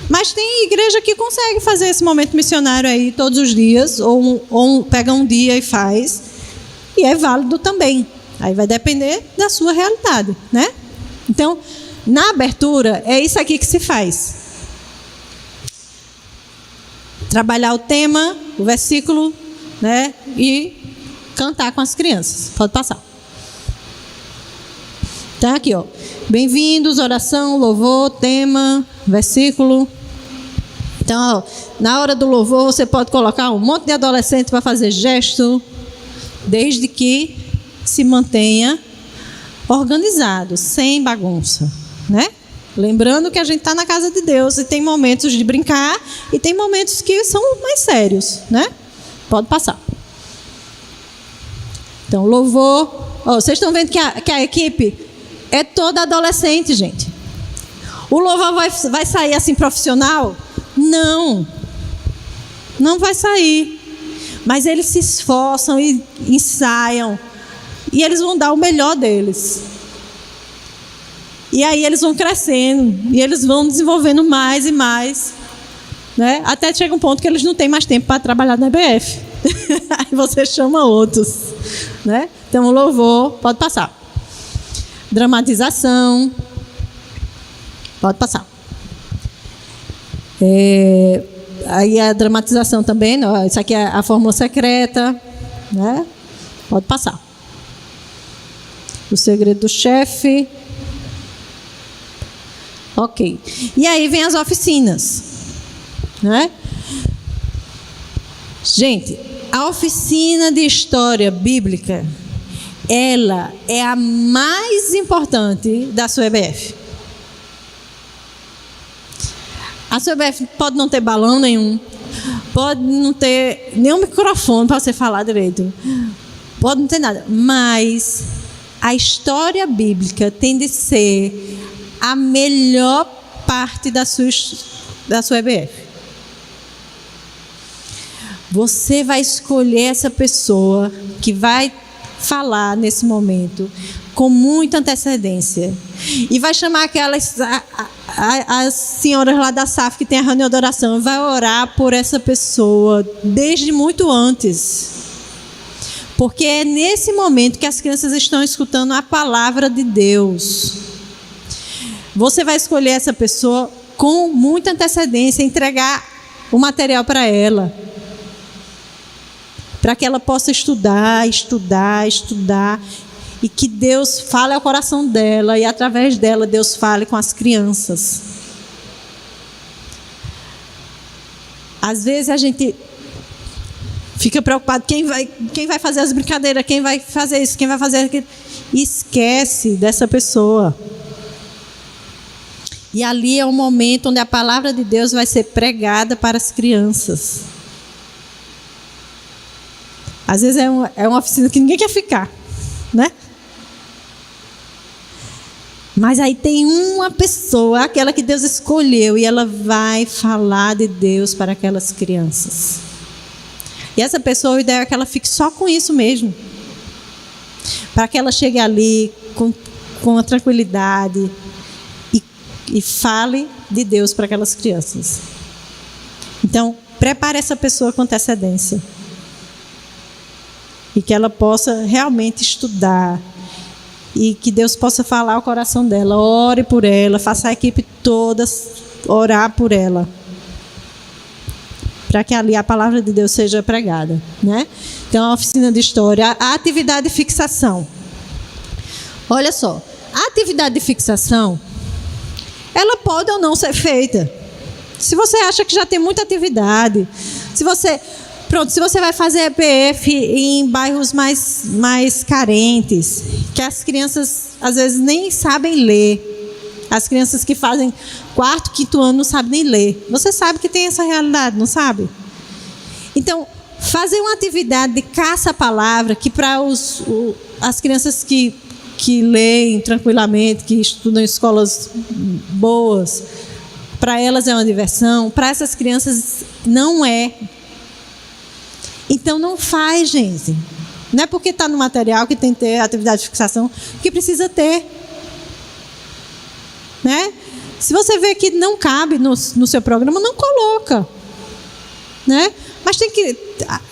Mas tem igreja que consegue fazer esse momento missionário aí todos os dias, ou pega um dia e faz, e é válido também. Aí vai depender da sua realidade, né? Então, na abertura, é isso aqui que se faz. Trabalhar o tema, o versículo, né? E cantar com as crianças. Pode passar. Tá aqui, ó. Bem-vindos, oração, louvor, tema, versículo. Então, ó, na hora do louvor, você pode colocar um monte de adolescente para fazer gesto, desde que se mantenha organizado, sem bagunça, né? Lembrando que a gente está na casa de Deus e tem momentos de brincar e tem momentos que são mais sérios, né? Pode passar. Então, louvor. Oh, vocês estão vendo que a equipe é toda adolescente, gente. O louvor vai sair assim profissional? Não. Não vai sair. Mas eles se esforçam e ensaiam. E eles vão dar o melhor deles. E aí eles vão crescendo. E eles vão desenvolvendo mais e mais. Né? Até chega um ponto que eles não têm mais tempo para trabalhar na EBF. Aí você chama outros. Né? Então o louvor, pode passar. Dramatização. Pode passar. Aí a dramatização também. Ó, isso aqui é a fórmula secreta. Né? Pode passar. O segredo do chefe. Ok. E aí vem as oficinas. Né? Gente, a oficina de história bíblica, ela é a mais importante da sua EBF. A sua EBF pode não ter balão nenhum, pode não ter nenhum microfone para você falar direito, pode não ter nada, mas a história bíblica tem de ser a melhor parte da sua EBF. Você vai escolher essa pessoa que vai falar nesse momento com muita antecedência. E vai chamar aquelas as senhoras lá da SAF que tem a reunião de oração. Vai orar por essa pessoa desde muito antes. Porque é nesse momento que as crianças estão escutando a palavra de Deus. Você vai escolher essa pessoa com muita antecedência, entregar o material para ela. Para que ela possa estudar, e que Deus fale ao coração dela, e através dela Deus fale com as crianças. Às vezes a gente fica preocupado, quem vai fazer as brincadeiras, quem vai fazer isso, quem vai fazer aquilo. Esquece dessa pessoa. E ali é o momento onde a palavra de Deus vai ser pregada para as crianças. Às vezes é uma oficina que ninguém quer ficar, né? Mas aí tem uma pessoa, aquela que Deus escolheu, e ela vai falar de Deus para aquelas crianças. E essa pessoa, a ideia é que ela fique só com isso mesmo. Para que ela chegue ali com a tranquilidade e fale de Deus para aquelas crianças. Então, prepare essa pessoa com antecedência. E que ela possa realmente estudar. E que Deus possa falar ao coração dela. Ore por ela, faça a equipe toda orar por ela. Para que ali a palavra de Deus seja pregada, né? Então, a oficina de história, a atividade de fixação. Olha só, a atividade de fixação, ela pode ou não ser feita. Se você acha que já tem muita atividade, se você vai fazer EPF em bairros mais carentes, que as crianças às vezes nem sabem ler. As crianças que fazem 4º, 5º ano não sabem nem ler. Você sabe que tem essa realidade, não sabe? Então, fazer uma atividade de caça à palavra, que para as crianças que leem tranquilamente, que estudam em escolas boas, para elas é uma diversão, para essas crianças não é. Então, não faz, gente. Não é porque está no material que tem que ter atividade de fixação que precisa ter. né? Se você vê que não cabe no seu programa, não coloca, né? Mas tem que,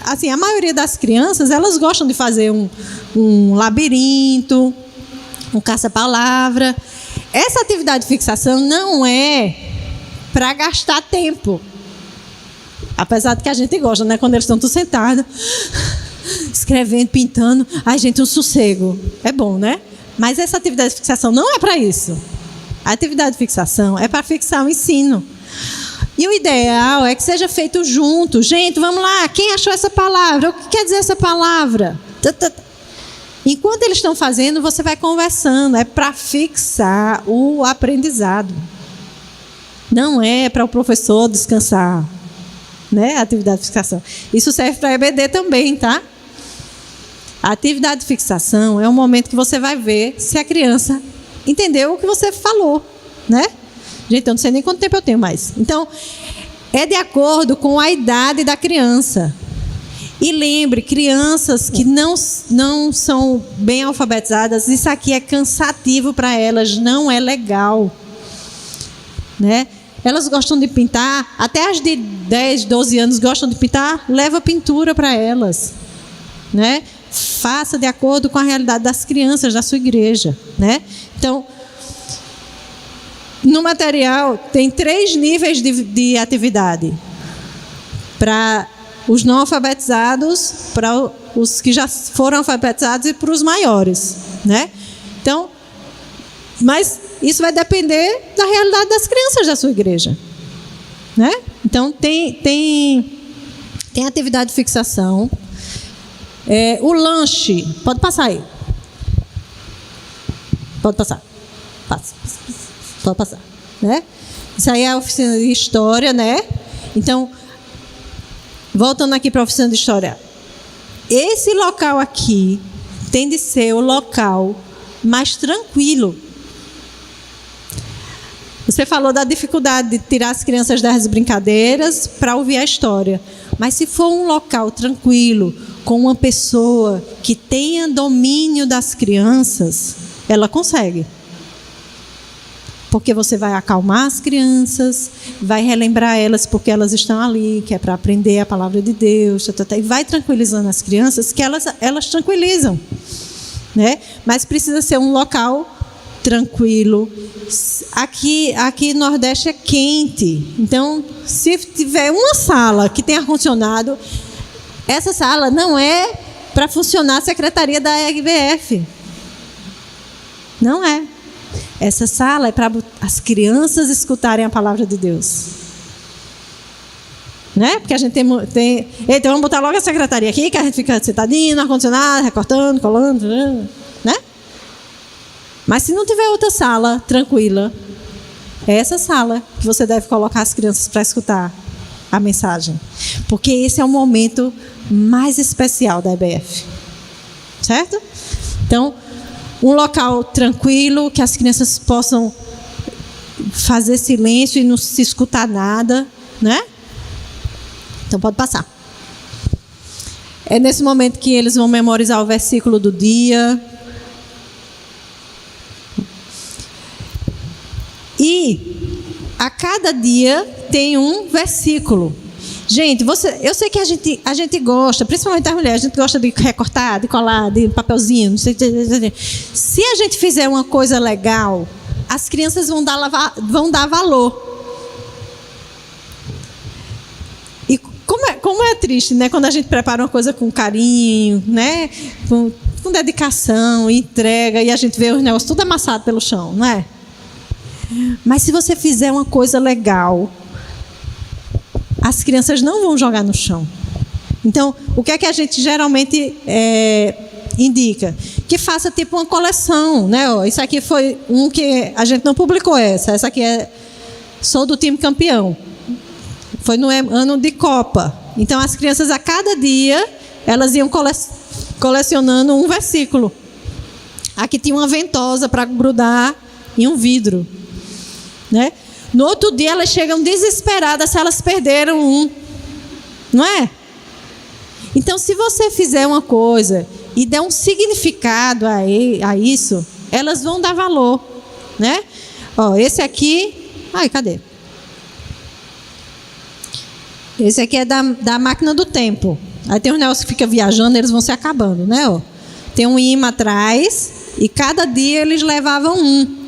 assim, a maioria das crianças, elas gostam de fazer um labirinto, um caça-palavra. Essa atividade de fixação não é para gastar tempo. Apesar de que a gente gosta, né? Quando eles estão todos sentados, escrevendo, pintando, ai, gente, um sossego. É bom, né? Mas essa atividade de fixação não é para isso. A atividade de fixação é para fixar o ensino. E o ideal é que seja feito junto. Gente, vamos lá, quem achou essa palavra? O que quer dizer essa palavra? Enquanto eles estão fazendo, você vai conversando. É para fixar o aprendizado. Não é para o professor descansar, né? A atividade de fixação. Isso serve para EBD também, tá? A atividade de fixação é um momento que você vai ver se a criança entendeu o que você falou, né? Gente, eu não sei nem quanto tempo eu tenho mais. Então, é de acordo com a idade da criança. E lembre, crianças que não são bem alfabetizadas, isso aqui é cansativo para elas, não é legal, né? Elas gostam de pintar, até as de 10, 12 anos gostam de pintar, leva pintura para elas, né? Faça de acordo com a realidade das crianças da sua igreja, né? Então, no material tem 3 níveis de atividade. Para os não alfabetizados, para os que já foram alfabetizados e para os maiores, né? Então, mas isso vai depender da realidade das crianças da sua igreja, né? Então, tem atividade de fixação. O lanche, pode passar aí. Pode passar. Passa. Pode passar, né? Isso aí é a oficina de história, né? Então, voltando aqui para a oficina de história. Esse local aqui tem de ser o local mais tranquilo. Você falou da dificuldade de tirar as crianças das brincadeiras para ouvir a história. Mas se for um local tranquilo, com uma pessoa que tenha domínio das crianças, ela consegue. Porque você vai acalmar as crianças, vai relembrar elas porque elas estão ali, que é para aprender a palavra de Deus, e vai tranquilizando as crianças, que elas tranquilizam, né? Mas precisa ser um local tranquilo. Aqui no Nordeste é quente, então se tiver uma sala que tem ar-condicionado, essa sala não é para funcionar a secretaria da EGBF. Não é. Essa sala é para as crianças escutarem a palavra de Deus. Né? Porque a gente tem... Então vamos botar logo a secretaria aqui, que a gente fica sentadinho, no ar-condicionado, recortando, colando, né? Mas se não tiver outra sala tranquila, é essa sala que você deve colocar as crianças para escutar a mensagem. Porque esse é o momento mais especial da EBF. Certo? Então, um local tranquilo, que as crianças possam fazer silêncio e não se escutar nada, né? Então, pode passar. É nesse momento que eles vão memorizar o versículo do dia. E a cada dia tem um versículo. Gente, eu sei que a gente gosta, principalmente as mulheres, a gente gosta de recortar, de colar, de papelzinho. Não sei, se a gente fizer uma coisa legal, as crianças vão dar valor. E como é triste, né? Quando a gente prepara uma coisa com carinho, né? Com dedicação, entrega, e a gente vê os negócios tudo amassado pelo chão, não é? Mas se você fizer uma coisa legal, as crianças não vão jogar no chão. Então, o que é que a gente geralmente indica? Que faça tipo uma coleção, né? Isso aqui foi um que a gente não publicou essa aqui sou do time campeão. Foi no ano de Copa. Então, as crianças, a cada dia, elas iam colecionando um versículo. Aqui tinha uma ventosa para grudar em um vidro, né? No outro dia, elas chegam desesperadas se elas perderam um. Não é? Então, se você fizer uma coisa e der um significado a isso, elas vão dar valor, né? Ó, esse aqui... Ai, cadê? Esse aqui é da máquina do tempo. Aí tem um negócio que fica viajando, eles vão se acabando, né? Ó. Tem um imã atrás e cada dia eles levavam um.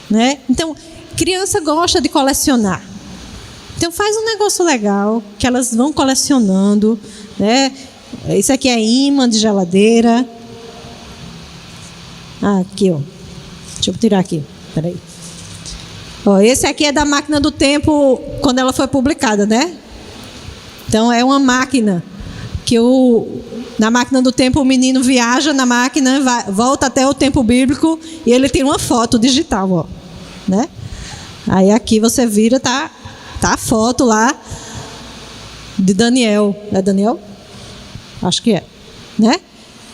Né? Então, criança gosta de colecionar. Então, faz um negócio legal, que elas vão colecionando. Né? Esse aqui é imã de geladeira. Ah, aqui, ó. Deixa eu tirar aqui. Espera aí. Ó, esse aqui é da máquina do tempo, quando ela foi publicada, né? Então, é uma máquina que na máquina do tempo o menino viaja na máquina, volta até o tempo bíblico e ele tem uma foto digital, ó, né? Aí aqui você vira, tá a foto lá de Daniel. É Daniel? Acho que é, né?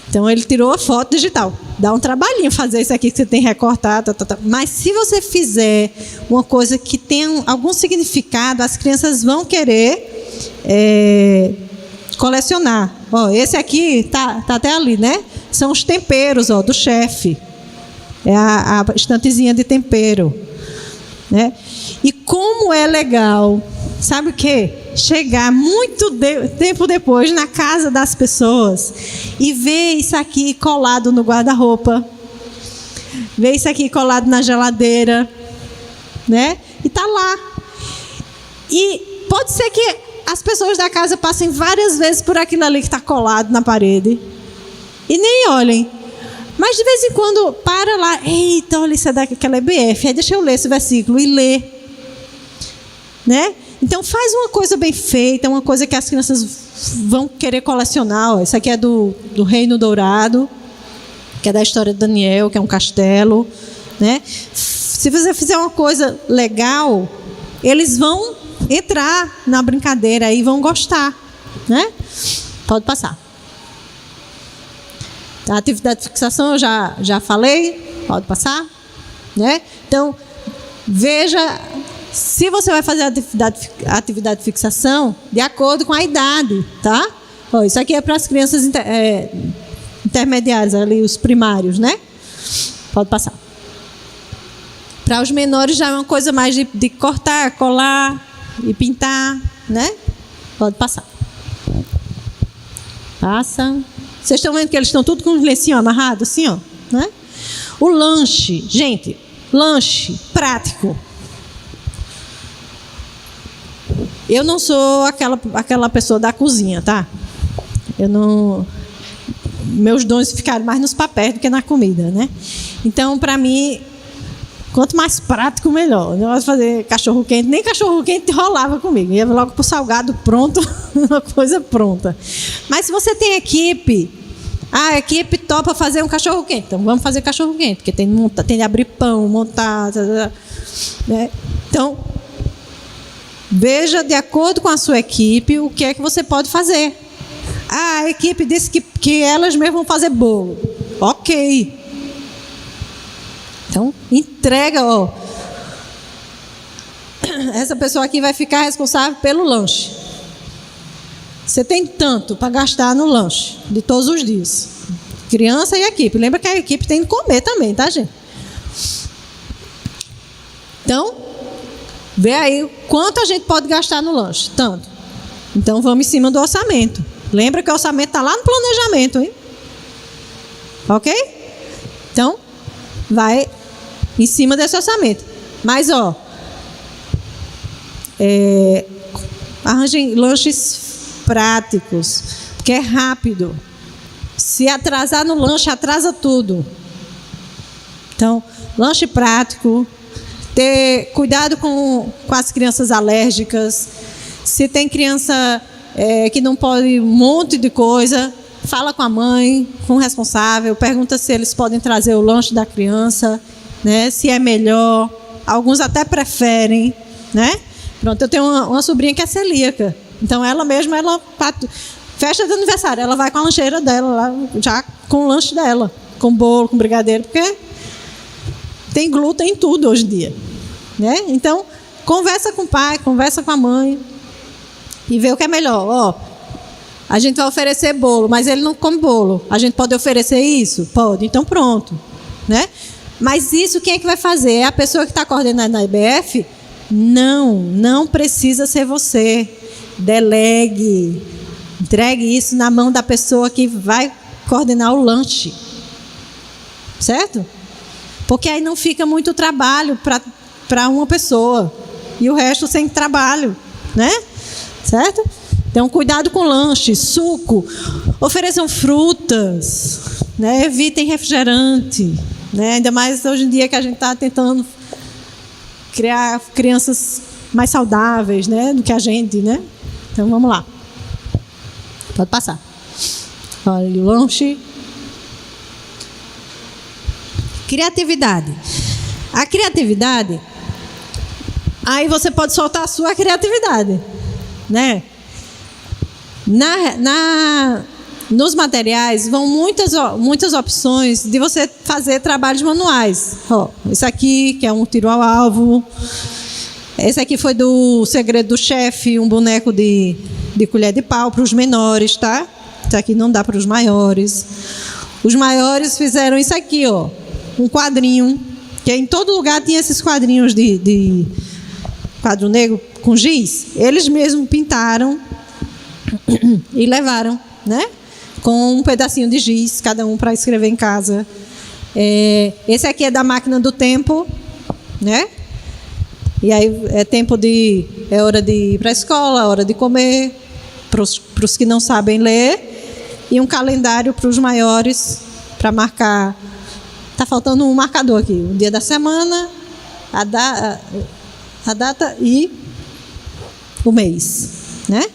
Então ele tirou a foto digital. Dá um trabalhinho fazer isso aqui que você tem recortado, mas se você fizer uma coisa que tem algum significado, as crianças vão querer colecionar. Ó, esse aqui tá até ali, né? São os temperos, ó, do chefe. É a estantezinha de tempero, né? E como é legal, sabe o quê? Chegar muito tempo depois na casa das pessoas e ver isso aqui colado no guarda-roupa, ver isso aqui colado na geladeira, né? E tá lá. E pode ser que as pessoas da casa passem várias vezes por aquilo ali que está colado na parede e nem olhem. Mas de vez em quando para lá, eita, olha isso é daquela EBF, aí deixa eu ler esse versículo e ler, né? Então faz uma coisa bem feita, uma coisa que as crianças vão querer colecionar. Ó, isso aqui é do Reino Dourado, que é da história de Daniel, que é um castelo, né? Se você fizer uma coisa legal, eles vão entrar na brincadeira e vão gostar, né? Pode passar. A atividade de fixação eu já falei, pode passar, né? Então, veja se você vai fazer a atividade de fixação de acordo com a idade, tá? Ó, isso aqui é para as crianças intermediárias, ali os primários, né? Pode passar. Para os menores já é uma coisa mais de cortar, colar e pintar, né? Pode passar. Passa. Vocês estão vendo que eles estão tudo com os lencinhos amarrados, assim, ó, né? O lanche, gente, lanche prático. Eu não sou aquela pessoa da cozinha, tá? Eu não... Meus dons ficaram mais nos papéis do que na comida, né? Então, para mim, quanto mais prático, melhor. Eu não gosto de fazer cachorro-quente, nem cachorro-quente rolava comigo. Ia logo para o salgado pronto, uma coisa pronta. Mas se você tem equipe, a equipe topa fazer um cachorro-quente. Então, vamos fazer cachorro-quente, porque tem de abrir pão, montar... né? Então, veja de acordo com a sua equipe o que é que você pode fazer. A equipe disse que elas mesmas vão fazer bolo. Ok. Então, entrega, ó. Essa pessoa aqui vai ficar responsável pelo lanche. Você tem tanto para gastar no lanche de todos os dias. Criança e equipe. Lembra que a equipe tem que comer também, tá, gente? Então, vê aí quanto a gente pode gastar no lanche. Tanto. Então, vamos em cima do orçamento. Lembra que o orçamento está lá no planejamento, hein? Ok? Então, vai em cima desse orçamento. Mas, ó, arranjem lanches práticos, porque é rápido. Se atrasar no lanche, atrasa tudo. Então, lanche prático, ter cuidado com as crianças alérgicas. Se tem criança que não pode um monte de coisa, fala com a mãe, com o responsável, pergunta se eles podem trazer o lanche da criança, né? Se é melhor. Alguns até preferem, né? Pronto, eu tenho uma sobrinha que é celíaca. Então, ela mesma, festa de aniversário, ela vai com a lancheira dela, lá, já com o lanche dela, com bolo, com brigadeiro, porque tem glúten em tudo hoje em dia, né? Então, conversa com o pai, conversa com a mãe e vê o que é melhor. Ó, a gente vai oferecer bolo, mas ele não come bolo. A gente pode oferecer isso? Pode, então pronto, né? Mas isso quem é que vai fazer? É a pessoa que está coordenando a EBF? Não precisa ser você. Delegue. Entregue isso na mão da pessoa que vai coordenar o lanche. Certo? Porque aí não fica muito trabalho para uma pessoa. E o resto sem trabalho, né? Certo? Então, cuidado com lanche, suco. Ofereçam frutas, né? Evitem refrigerante, né? Ainda mais hoje em dia que a gente está tentando criar crianças mais saudáveis, né? Do que a gente, né? Então, vamos lá. Pode passar. Olha o lanche. Criatividade. A criatividade, aí você pode soltar a sua criatividade, né? Nos materiais vão muitas opções de você fazer trabalhos manuais. Ó, esse aqui, que é um tiro ao alvo. Esse aqui foi do Segredo do Chefe, um boneco de colher de pau para os menores, tá? Isso aqui não dá para os maiores. Os maiores fizeram isso aqui, ó. Um quadrinho, que em todo lugar tinha esses quadrinhos de quadro negro com giz. Eles mesmos pintaram e levaram, né? Com um pedacinho de giz, cada um para escrever em casa. Esse aqui é da máquina do tempo, né? E aí é hora de ir para a escola, hora de comer, para os que não sabem ler, e um calendário para os maiores, para marcar. Está faltando um marcador aqui, o dia da semana, a data e o mês, né?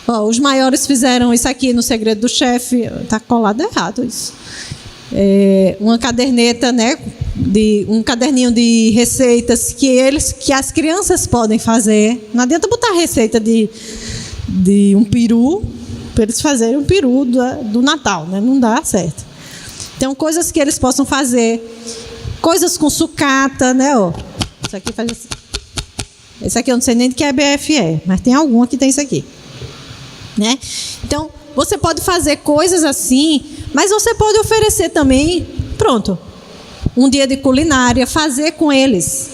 Ó, os maiores fizeram isso aqui no Segredo do Chefe. Está colado errado isso. Uma caderneta, né? Um caderninho de receitas que as crianças podem fazer. Não adianta botar receita de um peru para eles fazerem um peru do Natal, né? Não dá certo. Então, coisas que eles possam fazer. Coisas com sucata, né? Ó, isso aqui faz assim. Esse aqui eu não sei nem de que EBF é, mas tem alguma que tem isso aqui. Né? Então, você pode fazer coisas assim, mas você pode oferecer também, pronto, um dia de culinária, fazer com eles.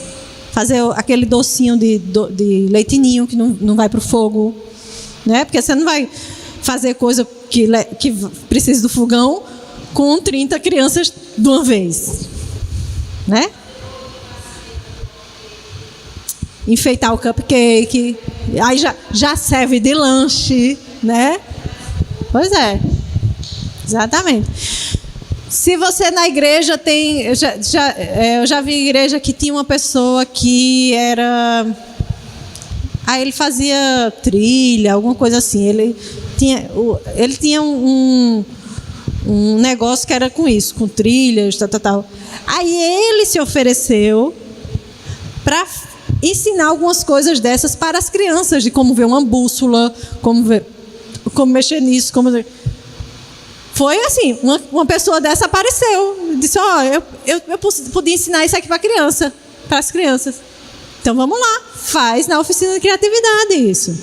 Fazer aquele docinho de leitinho que não vai para o fogo. Né? Porque você não vai fazer coisa que precisa do fogão com 30 crianças de uma vez. Né? Enfeitar o cupcake, aí já serve de lanche, né? Pois é, exatamente. Se você na igreja tem... Eu já vi igreja que tinha uma pessoa que era... ele fazia trilha, alguma coisa assim. Ele tinha um negócio que era com isso, com trilhas, tal. Aí ele se ofereceu para ensinar algumas coisas dessas para as crianças, de como ver uma bússola, como mexer nisso, Foi assim, uma pessoa dessa apareceu, disse, eu podia ensinar isso aqui para as crianças. Então vamos lá, faz na oficina de criatividade isso.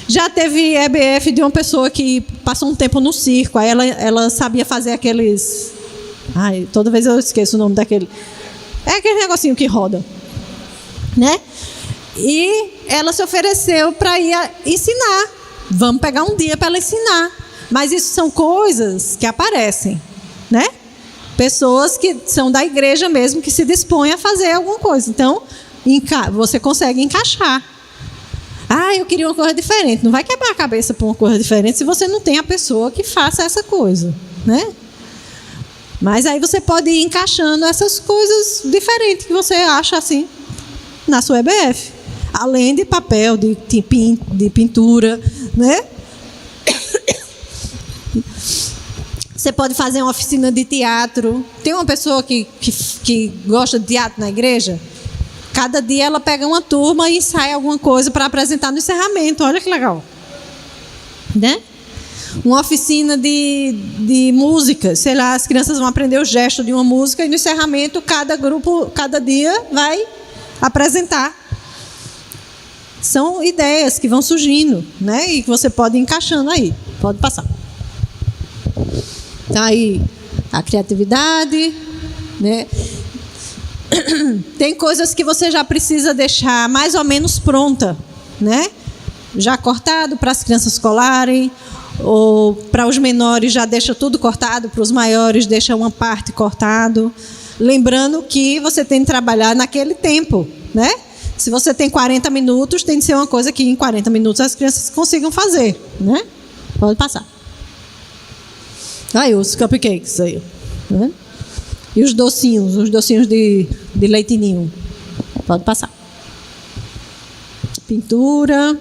Já teve EBF de uma pessoa que passou um tempo no circo, aí ela sabia fazer aqueles... toda vez eu esqueço o nome daquele... É aquele negocinho que roda. Né? E ela se ofereceu para ir ensinar. Vamos pegar um dia para ela ensinar. Mas isso são coisas que aparecem, né? Pessoas que são da igreja mesmo, que se dispõem a fazer alguma coisa. Então, você consegue encaixar. Eu queria uma coisa diferente. Não vai quebrar a cabeça por uma coisa diferente se você não tem a pessoa que faça essa coisa, né? Mas aí você pode ir encaixando essas coisas diferentes que você acha assim na sua EBF. Além de papel, de pintura, né? Você pode fazer uma oficina de teatro. Tem uma pessoa que gosta de teatro na igreja? Cada dia ela pega uma turma e ensaia alguma coisa para apresentar no encerramento. Olha que legal. Né? Uma oficina de música. Sei lá, as crianças vão aprender o gesto de uma música e no encerramento cada grupo, cada dia vai apresentar. São ideias que vão surgindo, né? E que você pode ir encaixando aí. Pode passar. Então aí, a criatividade, né? Tem coisas que você já precisa deixar mais ou menos pronta, né? Já cortado para as crianças colarem, ou para os menores já deixa tudo cortado, para os maiores deixa uma parte cortado. Lembrando que você tem que trabalhar naquele tempo, né? Se você tem 40 minutos, tem que ser uma coisa que em 40 minutos as crianças consigam fazer, né? Pode passar. Aí, os cupcakes aí, tá vendo? E os docinhos de leite ninho. Pode passar. Pintura.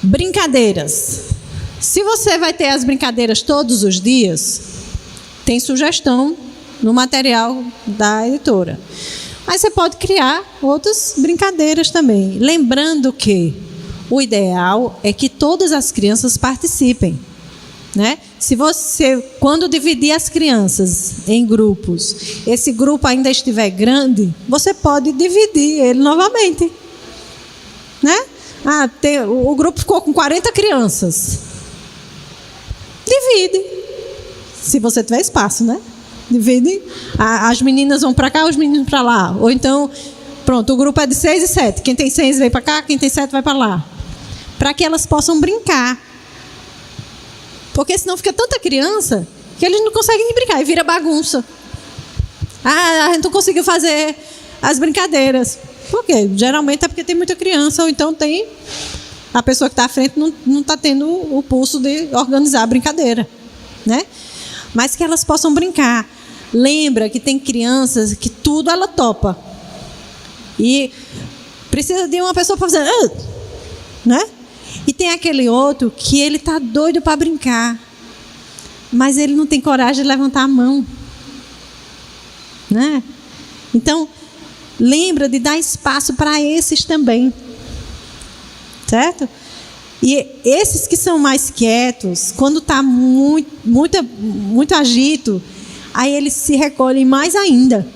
Brincadeiras. Se você vai ter as brincadeiras todos os dias, tem sugestão no material da editora. Mas você pode criar outras brincadeiras também. Lembrando que o ideal é que todas as crianças participem, né? Se você, quando dividir as crianças em grupos, esse grupo ainda estiver grande, você pode dividir ele novamente, né? O grupo ficou com 40 crianças. Divide, se você tiver espaço, né? Divide. As meninas vão para cá, os meninos para lá. Ou então, pronto, o grupo é de 6 e 7. Quem tem 6 vem para cá, quem tem 7 vai para lá. Para que elas possam brincar. Porque senão fica tanta criança que eles não conseguem brincar e vira bagunça. A gente não conseguiu fazer as brincadeiras. Por quê? Geralmente é porque tem muita criança, ou então tem a pessoa que está à frente não está tendo o pulso de organizar a brincadeira, né? Mas que elas possam brincar. Lembra que tem crianças que tudo ela topa. E precisa de uma pessoa para fazer, né? E tem aquele outro que ele está doido para brincar, mas ele não tem coragem de levantar a mão, né? Então, lembra de dar espaço para esses também, certo? E esses que são mais quietos, quando está muito agito, aí eles se recolhem mais ainda,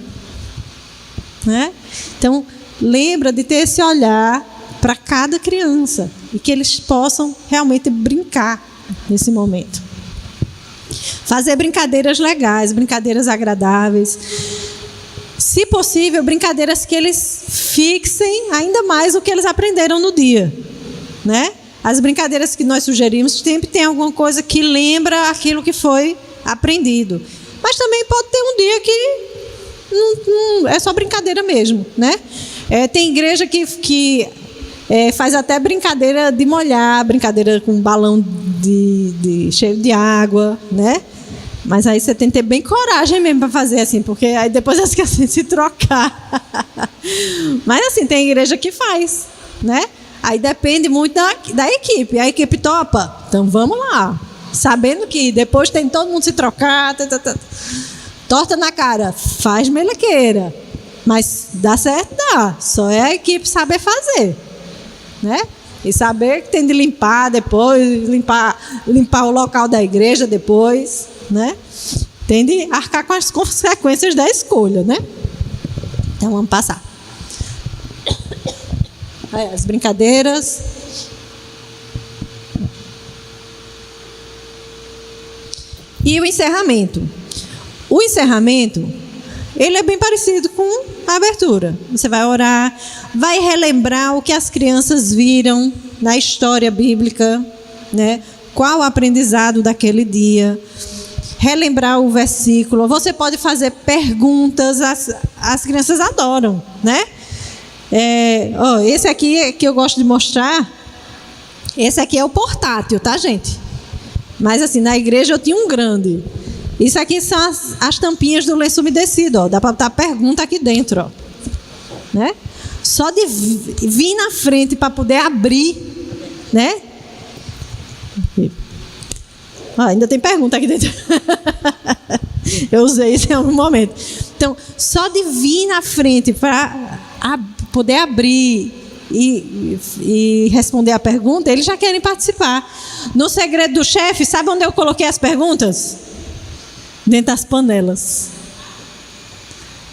né? Então, lembra de ter esse olhar para cada criança e que eles possam realmente brincar nesse momento. Fazer brincadeiras legais, brincadeiras agradáveis. Se possível, brincadeiras que eles fixem ainda mais o que eles aprenderam no dia, né? As brincadeiras que nós sugerimos sempre tem alguma coisa que lembra aquilo que foi aprendido. Mas também pode ter um dia que não é só brincadeira mesmo, né? Tem igreja que faz até brincadeira de molhar, brincadeira com balão cheio de água, né? Mas aí você tem que ter bem coragem mesmo para fazer assim, porque aí depois elas querem se trocar. Mas assim, tem igreja que faz, né? Aí depende muito da equipe. A equipe topa, então vamos lá. Sabendo que depois tem todo mundo se trocar, torta na cara, faz melequeira. Mas dá certo, dá. Só é a equipe saber fazer, né? E saber que tem de limpar depois, limpar o local da igreja depois, né? Tem de arcar com as consequências da escolha, né? Então vamos passar. As brincadeiras. E o encerramento. O encerramento, ele é bem parecido com a abertura. Você vai orar, vai relembrar o que as crianças viram na história bíblica, né? Qual o aprendizado daquele dia. Relembrar o versículo. Você pode fazer perguntas, as crianças adoram, né? Esse aqui que eu gosto de mostrar, esse aqui é o portátil, tá, gente? Mas assim, na igreja eu tinha um grande. Isso aqui são as tampinhas do lenço umedecido, ó. Dá para botar pergunta aqui dentro, ó. Né? Só de vir na frente para poder abrir, né? Ainda tem pergunta aqui dentro. Eu usei isso em algum momento. Então, só de vir na frente para poder abrir e responder a pergunta, eles já querem participar. No segredo do chefe, sabe onde eu coloquei as perguntas? Dentro das panelas.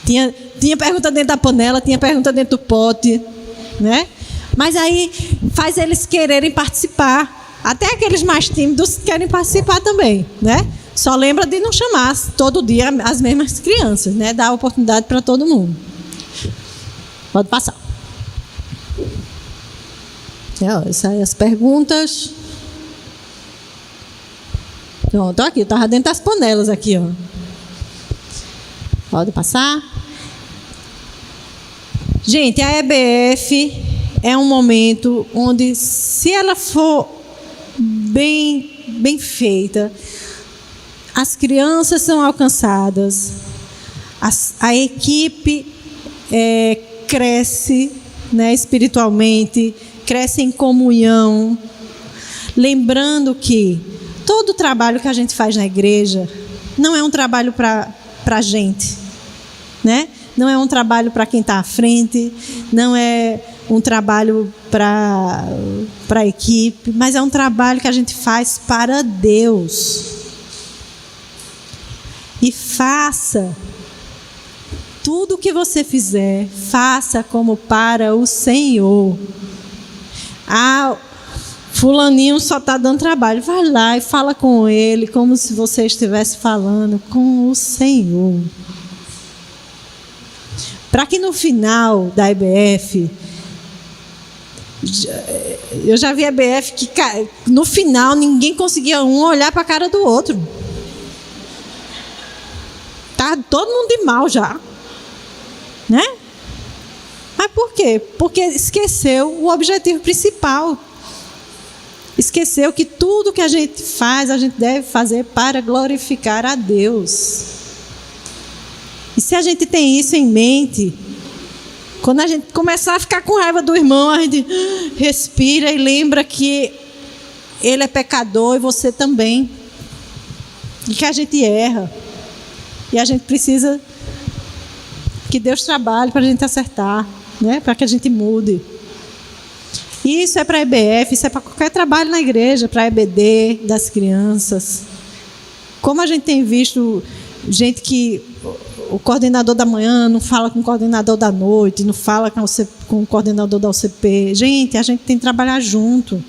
Tinha pergunta dentro da panela, tinha pergunta dentro do pote, né? Mas aí faz eles quererem participar. Até aqueles mais tímidos querem participar também, né? Só lembra de não chamar todo dia as mesmas crianças, né? Dar oportunidade para todo mundo. Pode passar. Essas aí as perguntas. Pronto, aqui, eu estava dentro das panelas aqui, ó. Pode passar. Gente, a EBF é um momento onde, se ela for bem feita, as crianças são alcançadas, a equipe cresce, né, espiritualmente, cresce em comunhão. Lembrando que todo o trabalho que a gente faz na igreja não é um trabalho para a gente, né? Não é um trabalho para quem está à frente, não é um trabalho para a equipe, mas é um trabalho que a gente faz para Deus. E faça tudo o que você fizer, faça como para o Senhor. Fulaninho só está dando trabalho. Vai lá e fala com ele como se você estivesse falando com o Senhor. Para que no final da EBF, eu já vi a EBF que no final ninguém conseguia olhar para a cara do outro. Tá todo mundo de mal já, né? Mas por quê? Porque esqueceu o objetivo principal. Esqueceu que tudo que a gente faz, a gente deve fazer para glorificar a Deus. E se a gente tem isso em mente, quando a gente começar a ficar com raiva do irmão, a gente respira e lembra que ele é pecador e você também. E que a gente erra. E a gente precisa que Deus trabalhe para a gente acertar, né? Para que a gente mude. E isso é para a EBF, isso é para qualquer trabalho na igreja, para a EBD, das crianças. Como a gente tem visto gente que o coordenador da manhã não fala com o coordenador da noite, não fala com o coordenador da UCP. Gente, a gente tem que trabalhar junto.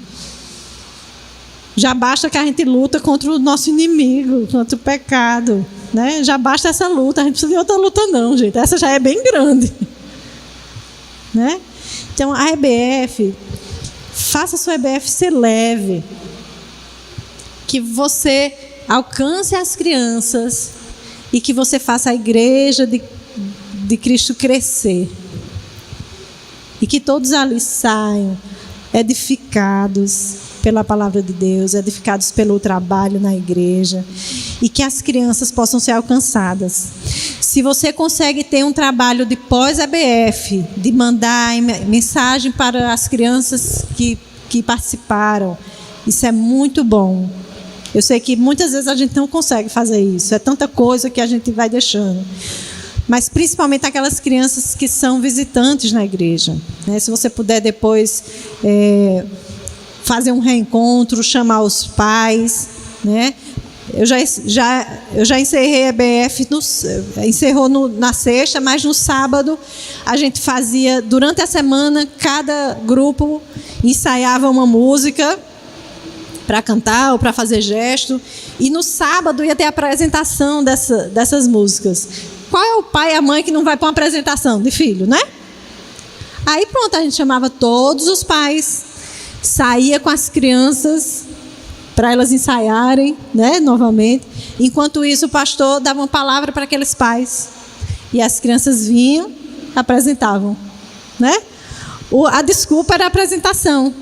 Já basta que a gente luta contra o nosso inimigo, contra o pecado, né? Já basta essa luta, a gente não precisa de outra luta não, gente. Essa já é bem grande, né? Então, a EBF, faça a sua EBF ser leve, que você alcance as crianças e que você faça a igreja de Cristo crescer. E que todos ali saiam edificados pela palavra de Deus, edificados pelo trabalho na igreja, e que as crianças possam ser alcançadas. Se você consegue ter um trabalho de pós-EBF, de mandar mensagem para as crianças que participaram, isso é muito bom. Eu sei que muitas vezes a gente não consegue fazer isso, é tanta coisa que a gente vai deixando. Mas principalmente aquelas crianças que são visitantes na igreja, né? Se você puder depois fazer um reencontro, chamar os pais, né? Eu já encerrei a EBF, encerrou na sexta, mas no sábado a gente fazia, durante a semana, cada grupo ensaiava uma música para cantar ou para fazer gesto, e no sábado ia ter a apresentação dessas músicas. Qual é o pai e a mãe que não vai para uma apresentação de filho, né? Aí pronto, a gente chamava todos os pais, saía com as crianças para elas ensaiarem, né, novamente. Enquanto isso, o pastor dava uma palavra para aqueles pais. E as crianças vinham, apresentavam, né? A desculpa era a apresentação,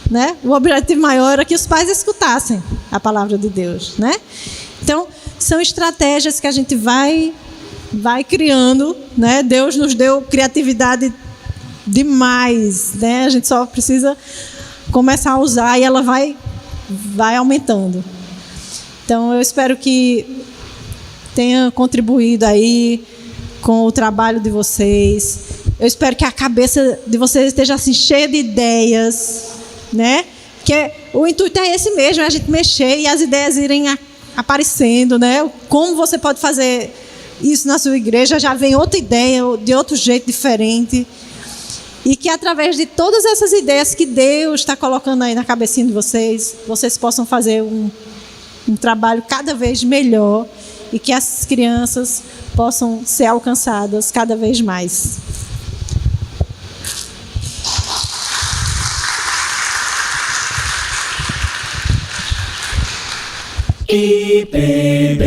né? O objetivo maior era que os pais escutassem a palavra de Deus, né? Então, são estratégias que a gente vai criando, né? Deus nos deu criatividade demais, né? A gente só precisa começar a usar e ela vai aumentando. Então, eu espero que tenha contribuído aí com o trabalho de vocês. Eu espero que a cabeça de vocês esteja assim, cheia de ideias, né? Porque o intuito é esse mesmo, é a gente mexer e as ideias irem aparecendo, né? Como você pode fazer isso na sua igreja, já vem outra ideia, de outro jeito diferente. E que através de todas essas ideias que Deus está colocando aí na cabecinha de vocês, vocês possam fazer um trabalho cada vez melhor e que as crianças possam ser alcançadas cada vez mais. IPB